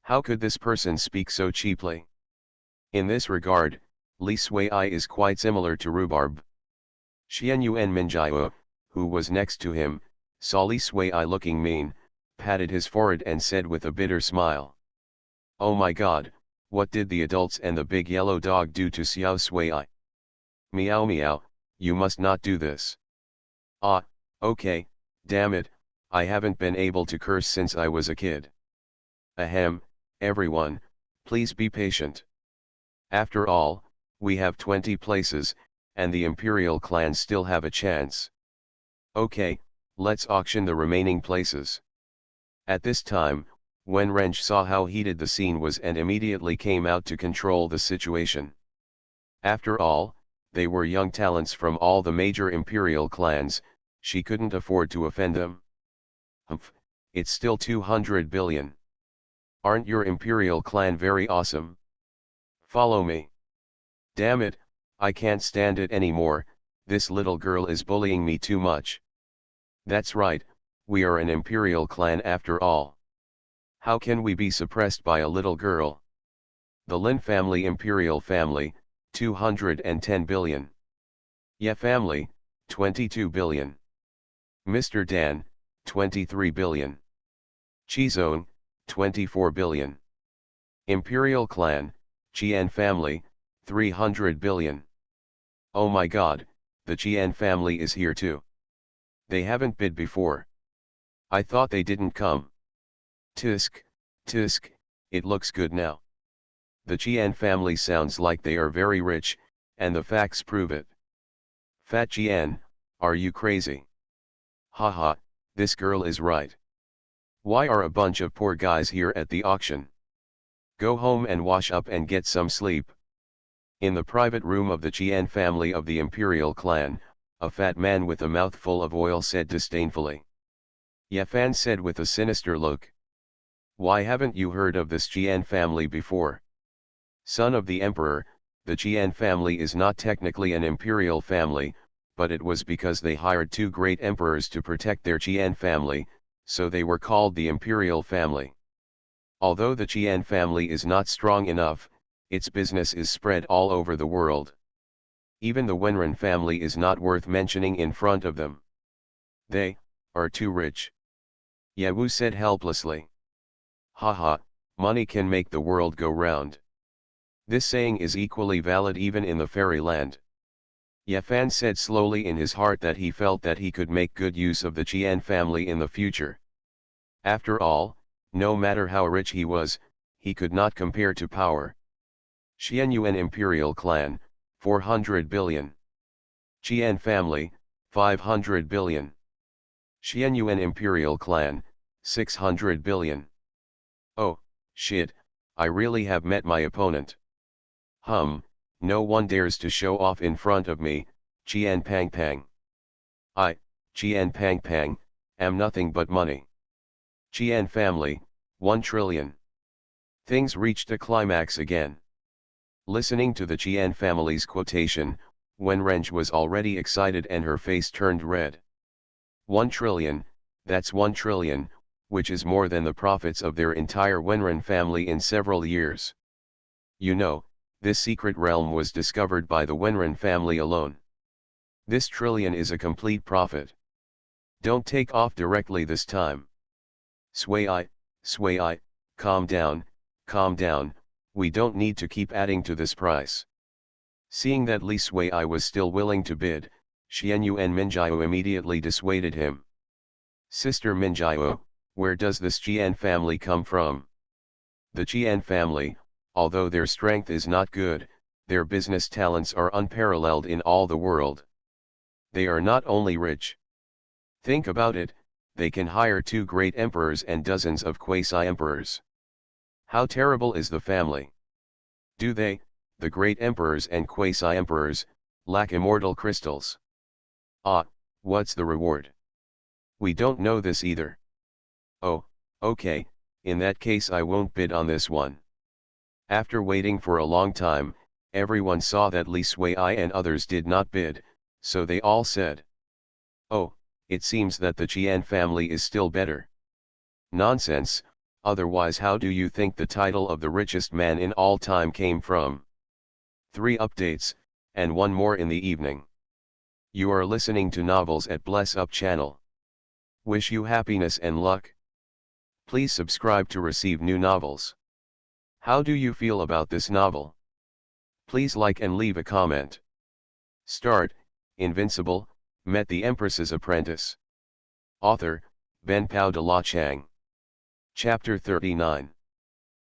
How could this person speak so cheaply? In this regard, Li Sui is quite similar to rhubarb. Xuanhuan Minjiao, who was next to him, saw Li Sui looking mean, patted his forehead and said with a bitter smile. Oh my god, what did the adults and the big yellow dog do to Xiao Sui? Meow meow, you must not do this. Ah, okay, damn it, I haven't been able to curse since I was a kid. Ahem, everyone, please be patient. After all, we have 20 places, and the Imperial clans still have a chance. Okay, let's auction the remaining places. At this time, Wen Rench saw how heated the scene was and immediately came out to control the situation. After all, they were young talents from all the major Imperial clans, she couldn't afford to offend them. Humph, it's still 200 billion. Aren't your Imperial clan very awesome? Follow me. Damn it, I can't stand it anymore, this little girl is bullying me too much. That's right, we are an Imperial clan after all. How can we be suppressed by a little girl? The Lin family Imperial family, 210 billion. Ye family, 22 billion. Mr. Dan, 23 billion. Chizone, 24 billion. Imperial clan, Qian family, 300 billion. Oh my god, the Qian family is here too. They haven't bid before. I thought they didn't come. Tisk, tisk, it looks good now. The Qian family sounds like they are very rich, and the facts prove it. Fat Qian, are you crazy? Haha, this girl is right. Why are a bunch of poor guys here at the auction? Go home and wash up and get some sleep. In the private room of the Qian family of the Imperial clan, a fat man with a mouthful of oil said disdainfully. Yafan said with a sinister look. Why haven't you heard of this Qian family before? Son of the emperor, the Qian family is not technically an imperial family, but it was because they hired two great emperors to protect their Qian family, so they were called the imperial family. Although the Qian family is not strong enough, its business is spread all over the world. Even the Wenren family is not worth mentioning in front of them. They are too rich. Yawu said helplessly. Haha, money can make the world go round. This saying is equally valid even in the fairyland. Yafan said slowly in his heart that he felt that he could make good use of the Qian family in the future. After all, no matter how rich he was, he could not compare to power. Xuanhuan Imperial Clan, 400 billion. Qian Family, 500 billion. Xuanhuan Imperial Clan, 600 billion. Oh, shit, I really have met my opponent. No one dares to show off in front of me, Qian Pang Pang. I, Qian Pang Pang, am nothing but money. Qian Family, 1 trillion. Things reached a climax again. Listening to the Qian family's quotation, Wenren was already excited and her face turned red. 1 trillion, that's 1 trillion, which is more than the profits of their entire Wenren family in several years. You know, this secret realm was discovered by the Wenren family alone. This trillion is a complete profit. Don't take off directly this time. Sway I, calm down, we don't need to keep adding to this price. Seeing that Li Sui was still willing to bid, Xianyu and Minjiao immediately dissuaded him. Sister Minjiao, where does this Qian family come from? The Qian family, although their strength is not good, their business talents are unparalleled in all the world. They are not only rich. Think about it, they can hire 2 great emperors and dozens of quasi-emperors. How terrible is the family? Do they, the great emperors and quasi-emperors, lack immortal crystals? Ah, what's the reward? We don't know this either. Oh, okay, in that case I won't bid on this one. After waiting for a long time, everyone saw that Li Sui and others did not bid, so they all said, "Oh, it seems that the Qian family is still better." Nonsense, otherwise how do you think the title of the richest man in all time came from? 3 updates, and 1 more in the evening. You are listening to Novels at Bless Up channel. Wish you happiness and luck. Please subscribe to receive new novels. How do you feel about this novel? Please like and leave a comment. Start, Invincible, met the Empress's apprentice. Author, Ben Pao de la Chang. Chapter 39.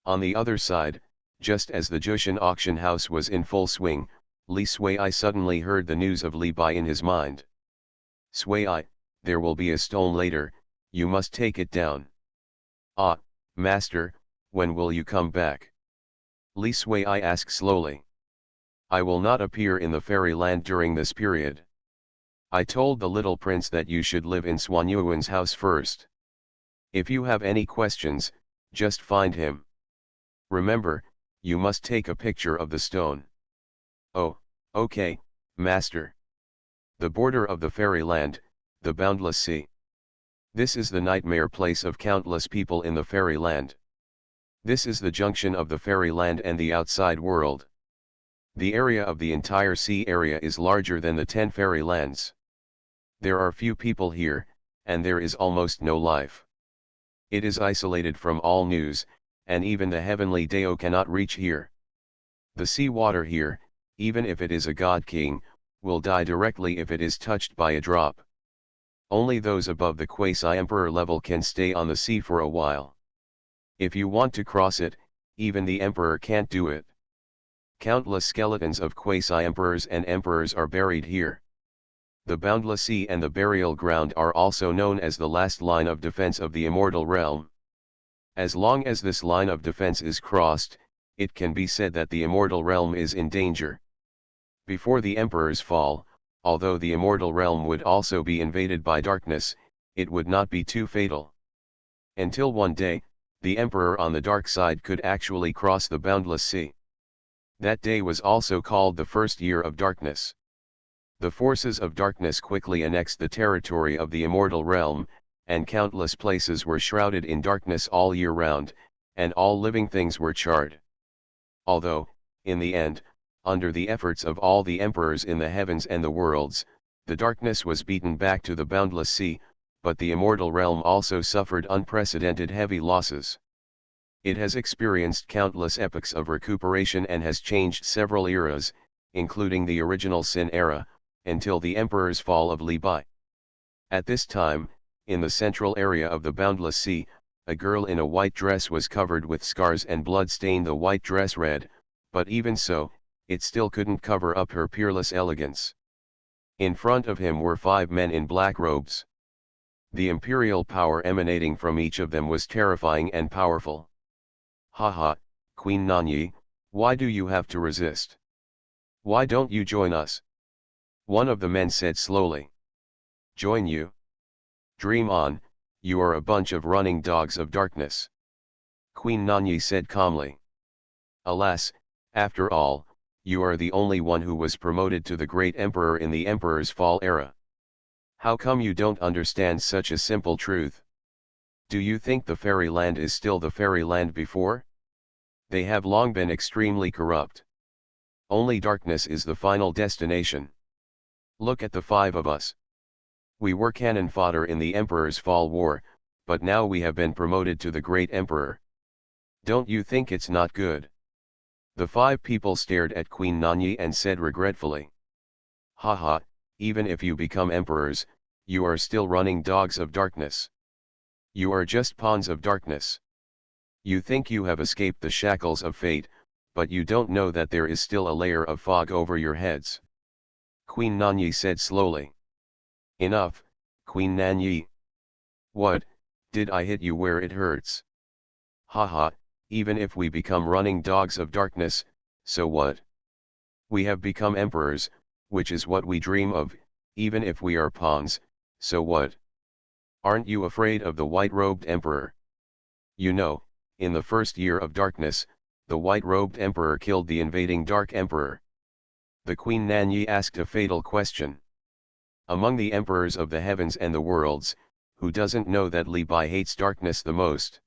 On the other side, just as the Jushan auction house was in full swing, Li Sui suddenly heard the news of Li Bai in his mind. Sui, there will be a stone later, you must take it down. Ah, master, when will you come back? Li Sui asked slowly. I will not appear in the fairyland during this period. I told the little prince that you should live in Xuanhuan's house first. If you have any questions, just find him. Remember, you must take a picture of the stone. Oh, okay, master. The border of the fairyland, the boundless sea. This is the nightmare place of countless people in the fairyland. This is the junction of the fairyland and the outside world. The area of the entire sea area is larger than the 10 fairylands. There are few people here, and there is almost no life. It is isolated from all news, and even the heavenly Dao cannot reach here. The sea water here, even if it is a god king, will die directly if it is touched by a drop. Only those above the quasi-emperor level can stay on the sea for a while. If you want to cross it, even the emperor can't do it. Countless skeletons of quasi-emperors and emperors are buried here. The boundless sea and the burial ground are also known as the last line of defense of the immortal realm. As long as this line of defense is crossed, it can be said that the immortal realm is in danger. Before the emperors fall, although the immortal realm would also be invaded by darkness, it would not be too fatal. Until one day, the emperor on the dark side could actually cross the boundless sea. That day was also called the first year of darkness. The forces of darkness quickly annexed the territory of the immortal realm, and countless places were shrouded in darkness all year round, and all living things were charred. Although, in the end, under the efforts of all the emperors in the heavens and the worlds, the darkness was beaten back to the boundless sea, but the immortal realm also suffered unprecedented heavy losses. It has experienced countless epochs of recuperation and has changed several eras, including the original Sin era, until the emperor's fall of Li Bai. At this time, in the central area of the boundless sea, a girl in a white dress was covered with scars and blood stained the white dress red, but even so, it still couldn't cover up her peerless elegance. In front of him were 5 men in black robes. The imperial power emanating from each of them was terrifying and powerful. Haha, Queen Nanyi, why do you have to resist? Why don't you join us? One of the men said slowly. Join you? Dream on, you are a bunch of running dogs of darkness. Queen Nanyi said calmly. Alas, after all, you are the only one who was promoted to the great emperor in the emperor's fall era. How come you don't understand such a simple truth? Do you think the fairyland is still the fairyland before? They have long been extremely corrupt. Only darkness is the final destination. Look at the 5 of us. We were cannon fodder in the emperor's fall war, but now we have been promoted to the great emperor. Don't you think it's not good? The 5 people stared at Queen Nanyi and said regretfully. Haha, even if you become emperors, you are still running dogs of darkness. You are just pawns of darkness. You think you have escaped the shackles of fate, but you don't know that there is still a layer of fog over your heads. Queen Nanyi said slowly. Enough, Queen Nanyi. What, did I hit you where it hurts? Haha, even if we become running dogs of darkness, so what? We have become emperors, which is what we dream of, even if we are pawns, so what? Aren't you afraid of the white-robed emperor? You know, in the first year of darkness, the white-robed emperor killed the invading dark emperor. The Queen Nanyi asked a fatal question. Among the emperors of the heavens and the worlds, who doesn't know that Li Bai hates darkness the most?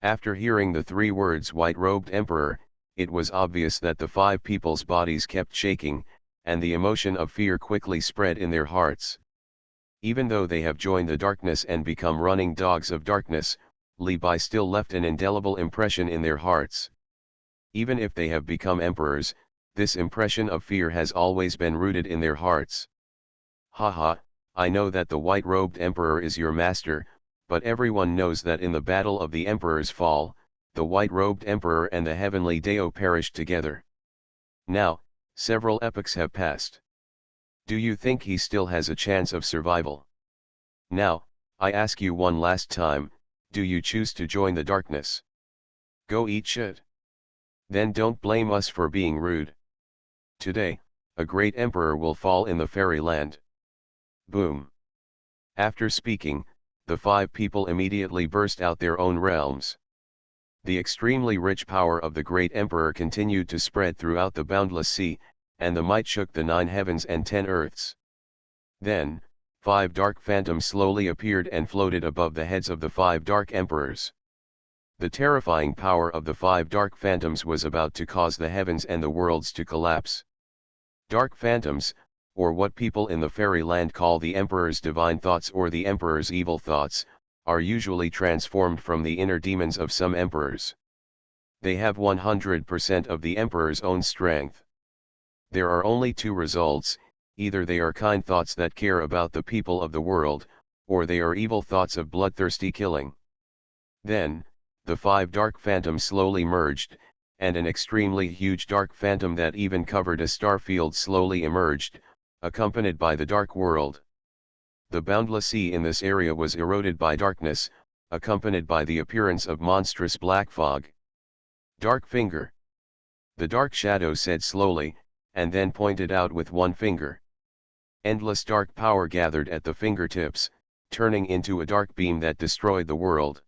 After hearing the 3 words white-robed emperor, it was obvious that the 5 people's bodies kept shaking, and the emotion of fear quickly spread in their hearts. Even though they have joined the darkness and become running dogs of darkness, Li Bai still left an indelible impression in their hearts. Even if they have become emperors, this impression of fear has always been rooted in their hearts. Haha, I know that the white-robed emperor is your master, but everyone knows that in the battle of the emperor's fall, the white-robed emperor and the heavenly Deo perished together. Now, several epochs have passed. Do you think he still has a chance of survival? Now, I ask you one last time, do you choose to join the darkness? Go eat shit. Then don't blame us for being rude. Today, a great emperor will fall in the fairyland. Boom. After speaking, the 5 people immediately burst out their own realms. The extremely rich power of the great emperor continued to spread throughout the boundless sea, and the might shook the 9 heavens and 10 earths. Then, 5 dark phantoms slowly appeared and floated above the heads of the 5 dark emperors. The terrifying power of the 5 dark phantoms was about to cause the heavens and the worlds to collapse. Dark phantoms, or what people in the fairyland call the emperor's divine thoughts or the emperor's evil thoughts, are usually transformed from the inner demons of some emperors. They have 100% of the emperor's own strength. There are only 2 results: either they are kind thoughts that care about the people of the world, or they are evil thoughts of bloodthirsty killing. Then, the 5 dark phantoms slowly merged, and an extremely huge dark phantom that even covered a star field slowly emerged, accompanied by the dark world. The boundless sea in this area was eroded by darkness, accompanied by the appearance of monstrous black fog. Dark finger. The dark shadow said slowly, and then pointed out with one finger. Endless dark power gathered at the fingertips, turning into a dark beam that destroyed the world.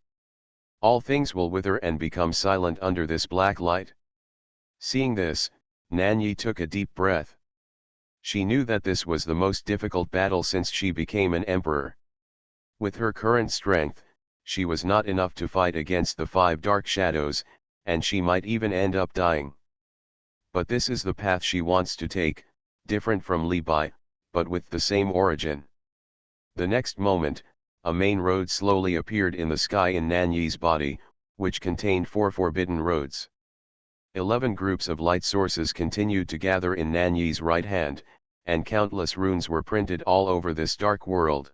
All things will wither and become silent under this black light. Seeing this, Nanyi took a deep breath. She knew that this was the most difficult battle since she became an emperor. With her current strength, she was not enough to fight against the 5 dark shadows, and she might even end up dying. But this is the path she wants to take, different from Li Bai, but with the same origin. The next moment, a main road slowly appeared in the sky in Nanyi's body, which contained 4 forbidden roads. 11 groups of light sources continued to gather in Nanyi's right hand, and countless runes were printed all over this dark world.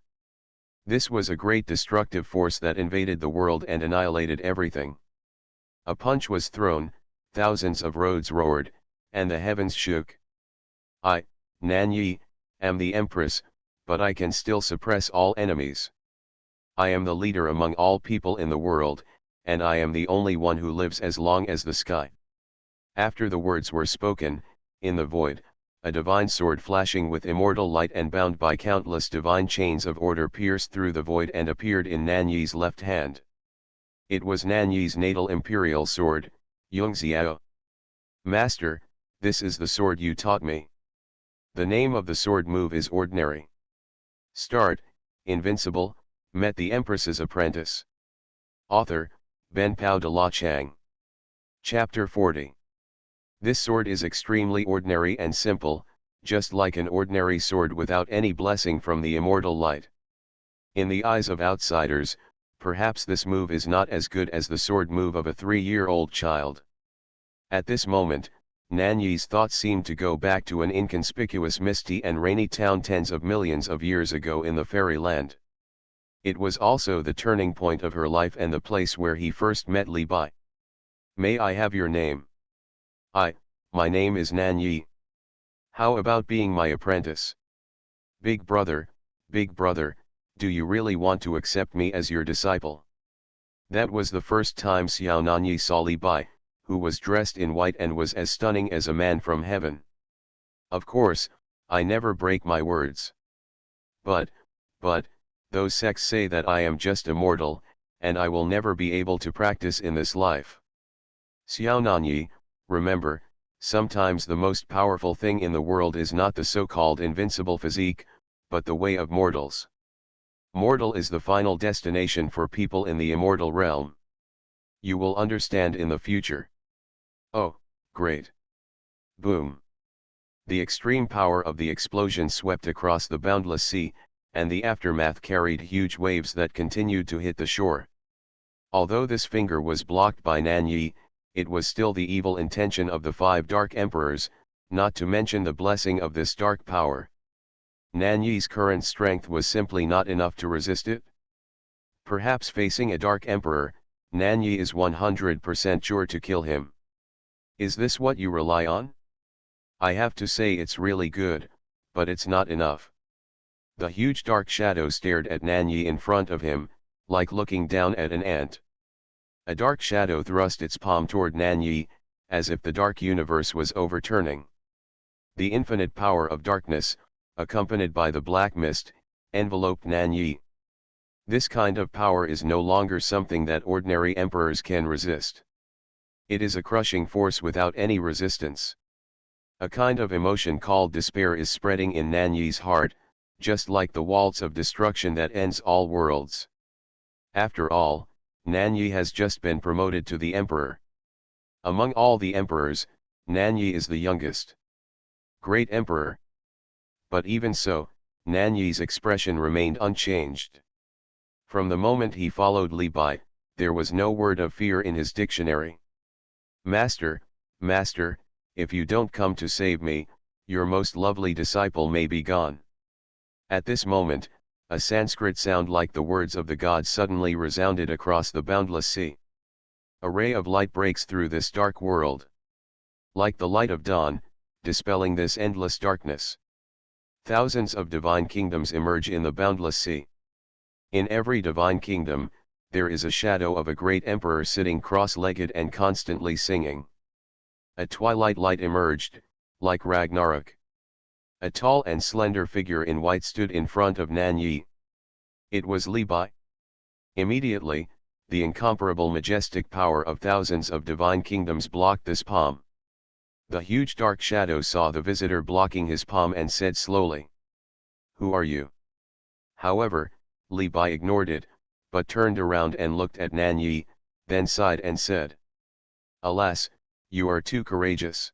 This was a great destructive force that invaded the world and annihilated everything. A punch was thrown, thousands of roads roared, and the heavens shook. I, Nanyi, am the empress, but I can still suppress all enemies. I am the leader among all people in the world, and I am the only one who lives as long as the sky. After the words were spoken, in the void, a divine sword flashing with immortal light and bound by countless divine chains of order pierced through the void and appeared in Nanyi's left hand. It was Nanyi's natal imperial sword, Yongxiao. Master, this is the sword you taught me. The name of the sword move is ordinary. Start, Invincible, met the Empress's apprentice. Author, Ben Pao de la Chang. Chapter 40. This sword is extremely ordinary and simple, just like an ordinary sword without any blessing from the immortal light. In the eyes of outsiders, perhaps this move is not as good as the sword move of a 3-year-old child. At this moment, Nanyi's thoughts seemed to go back to an inconspicuous misty and rainy town tens of millions of years ago in the fairyland. It was also the turning point of her life and the place where he first met Li Bai. May I have your name? My name is Nanyi. How about being my apprentice? Big brother, do you really want to accept me as your disciple? That was the first time Xuanhuan saw Li Bai, who was dressed in white and was as stunning as a man from heaven. Of course, I never break my words. But, those sects say that I am just a mortal, and I will never be able to practice in this life. Xuanhuan, remember, sometimes the most powerful thing in the world is not the so-called invincible physique, but the way of mortals. Mortal is the final destination for people in the immortal realm. You will understand in the future. Oh, great. Boom. The extreme power of the explosion swept across the boundless sea, and the aftermath carried huge waves that continued to hit the shore. Although this finger was blocked by Nanyi, it was still the evil intention of the 5 dark emperors, not to mention the blessing of this dark power. Nanyi's current strength was simply not enough to resist it. Perhaps facing a dark emperor, Nanyi is 100% sure to kill him. Is this what you rely on? I have to say it's really good, but it's not enough. The huge dark shadow stared at Nanyi in front of him, like looking down at an ant. A dark shadow thrust its palm toward Nanyi, as if the dark universe was overturning. The infinite power of darkness, accompanied by the black mist, enveloped Nanyi. This kind of power is no longer something that ordinary emperors can resist. It is a crushing force without any resistance. A kind of emotion called despair is spreading in Nanyi's heart, just like the waltz of destruction that ends all worlds. After all, Nanyi has just been promoted to the emperor. Among all the emperors, Nanyi is the youngest. Great emperor. But even so, Nanyi's expression remained unchanged. From the moment he followed Li Bai, there was no word of fear in his dictionary. Master, if you don't come to save me, your most lovely disciple may be gone. At this moment, a Sanskrit sound like the words of the god suddenly resounded across the boundless sea. A ray of light breaks through this dark world. Like the light of dawn, dispelling this endless darkness. Thousands of divine kingdoms emerge in the boundless sea. In every divine kingdom, there is a shadow of a great emperor sitting cross-legged and constantly singing. A twilight light emerged, like Ragnarok. A tall and slender figure in white stood in front of Nanyi. It was Li Bai. Immediately, the incomparable majestic power of thousands of divine kingdoms blocked this palm. The huge dark shadow saw the visitor blocking his palm and said slowly, "Who are you?" However, Li Bai ignored it, but turned around and looked at Nan Yi, then sighed and said, "Alas, you are too courageous.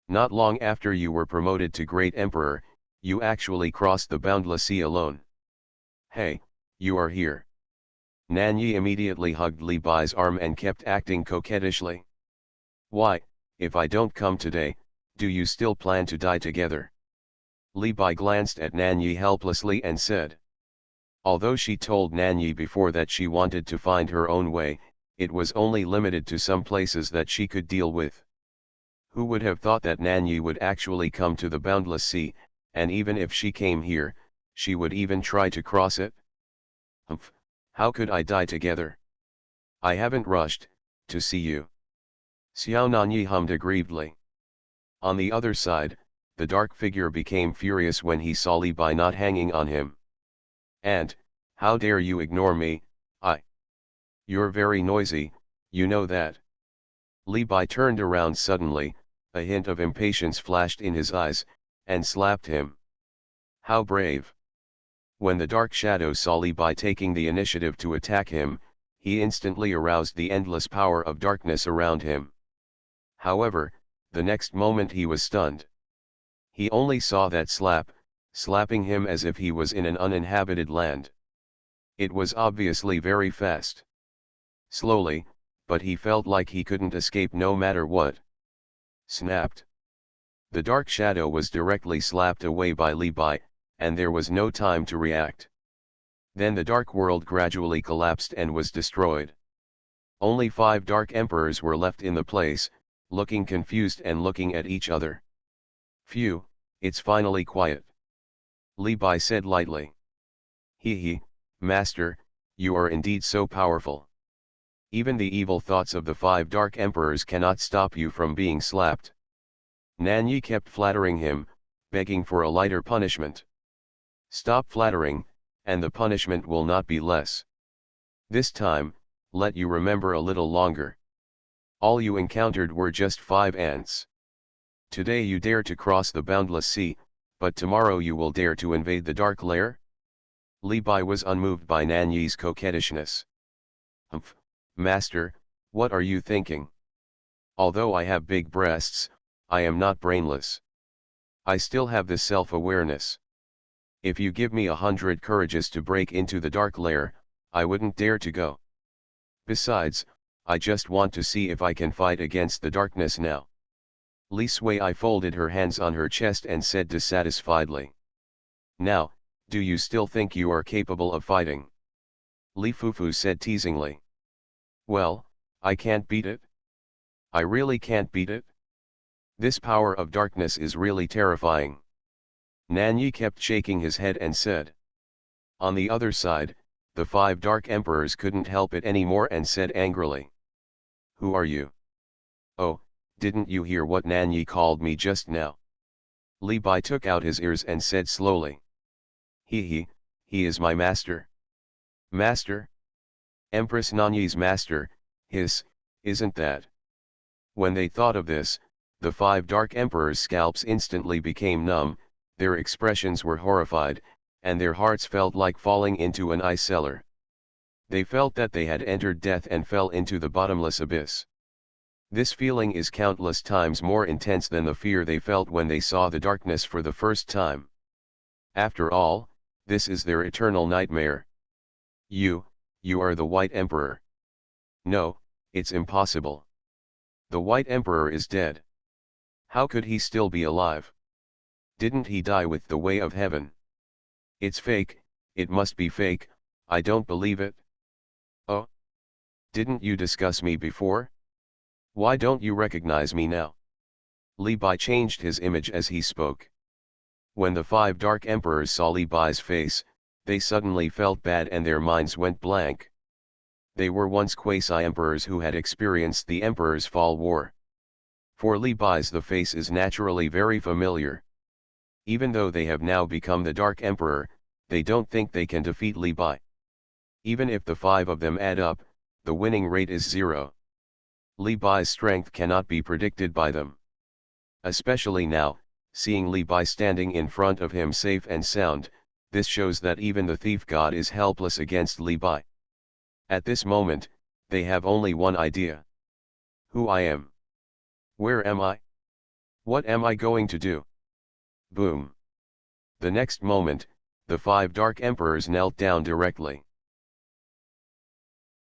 Not long after you were promoted to Great Emperor, you actually crossed the boundless sea alone. Hey, you are here." Nan Yi immediately hugged Li Bai's arm and kept acting coquettishly. "Why, if I don't come today, do you still plan to die together?" Li Bai glanced at Nan Yi helplessly and said. Although she told Nan Yi before that she wanted to find her own way, it was only limited to some places that she could deal with. Who would have thought that Nan Yi would actually come to the boundless sea, and even if she came here, she would even try to cross it? Humph, how could I die together? I haven't rushed to see you. Xuanhuan Yi hummed aggrievedly. On the other side, the dark figure became furious when he saw Li Bai not hanging on him. "And, how dare you ignore me, You're very noisy, you know that." Li Bai turned around suddenly, a hint of impatience flashed in his eyes, and slapped him. How brave! When the dark shadow saw Li Bai taking the initiative to attack him, he instantly aroused the endless power of darkness around him. However, the next moment he was stunned. He only saw that slapping him as if he was in an uninhabited land. It was obviously very fast. Slowly, but he felt like he couldn't escape no matter what. Snapped. The dark shadow was directly slapped away by Li Bai, and there was no time to react. Then the dark world gradually collapsed and was destroyed. Only 5 dark emperors were left in the place, looking confused and looking at each other. "Phew, it's finally quiet," Li Bai said lightly. "He, Master, you are indeed so powerful. Even the evil thoughts of the 5 dark emperors cannot stop you from being slapped." Nan Yi kept flattering him, begging for a lighter punishment. "Stop flattering, and the punishment will not be less. This time, let you remember a little longer. All you encountered were just 5 ants. Today you dare to cross the boundless sea, but tomorrow you will dare to invade the dark lair?" Li Bai was unmoved by Nan Yi's coquettishness. "Humph, Master, what are you thinking? Although I have big breasts, I am not brainless. I still have this self-awareness. If you give me 100 courages to break into the dark lair, I wouldn't dare to go. Besides, I just want to see if I can fight against the darkness now." Li Sui folded her hands on her chest and said dissatisfiedly. "Now, do you still think you are capable of fighting?" Li Fufu said teasingly. "Well, I can't beat it. I really can't beat it. This power of darkness is really terrifying." Nan Yi kept shaking his head and said. On the other side, the 5 dark emperors couldn't help it anymore and said angrily. "Who are you? Oh, didn't you hear what Nan Yi called me just now?" Li Bai took out his ears and said slowly. He is my master." "Master? Empress Nan Yi's master, isn't that?" When they thought of this, the 5 dark emperors' scalps instantly became numb, their expressions were horrified, and their hearts felt like falling into an ice cellar. They felt that they had entered death and fell into the bottomless abyss. This feeling is countless times more intense than the fear they felt when they saw the darkness for the first time. After all, this is their eternal nightmare. You are the White Emperor." "No, it's impossible. The White Emperor is dead. How could he still be alive? Didn't he die with the way of heaven? It's fake, it must be fake, I don't believe it." "Oh? Didn't you discuss me before? Why don't you recognize me now?" Li Bai changed his image as he spoke. When the 5 dark emperors saw Li Bai's face, they suddenly felt bad and their minds went blank. They were once quasi-emperors who had experienced the Emperor's Fall War. For Li Bai's the face is naturally very familiar. Even though they have now become the Dark Emperor, they don't think they can defeat Li Bai. Even if the 5 of them add up, the winning rate is 0. Li Bai's strength cannot be predicted by them. Especially now, seeing Li Bai standing in front of him safe and sound, this shows that even the thief god is helpless against Li Bai. At this moment, they have only one idea. Who I am. Where am I? What am I going to do? Boom. The next moment, the 5 dark emperors knelt down directly.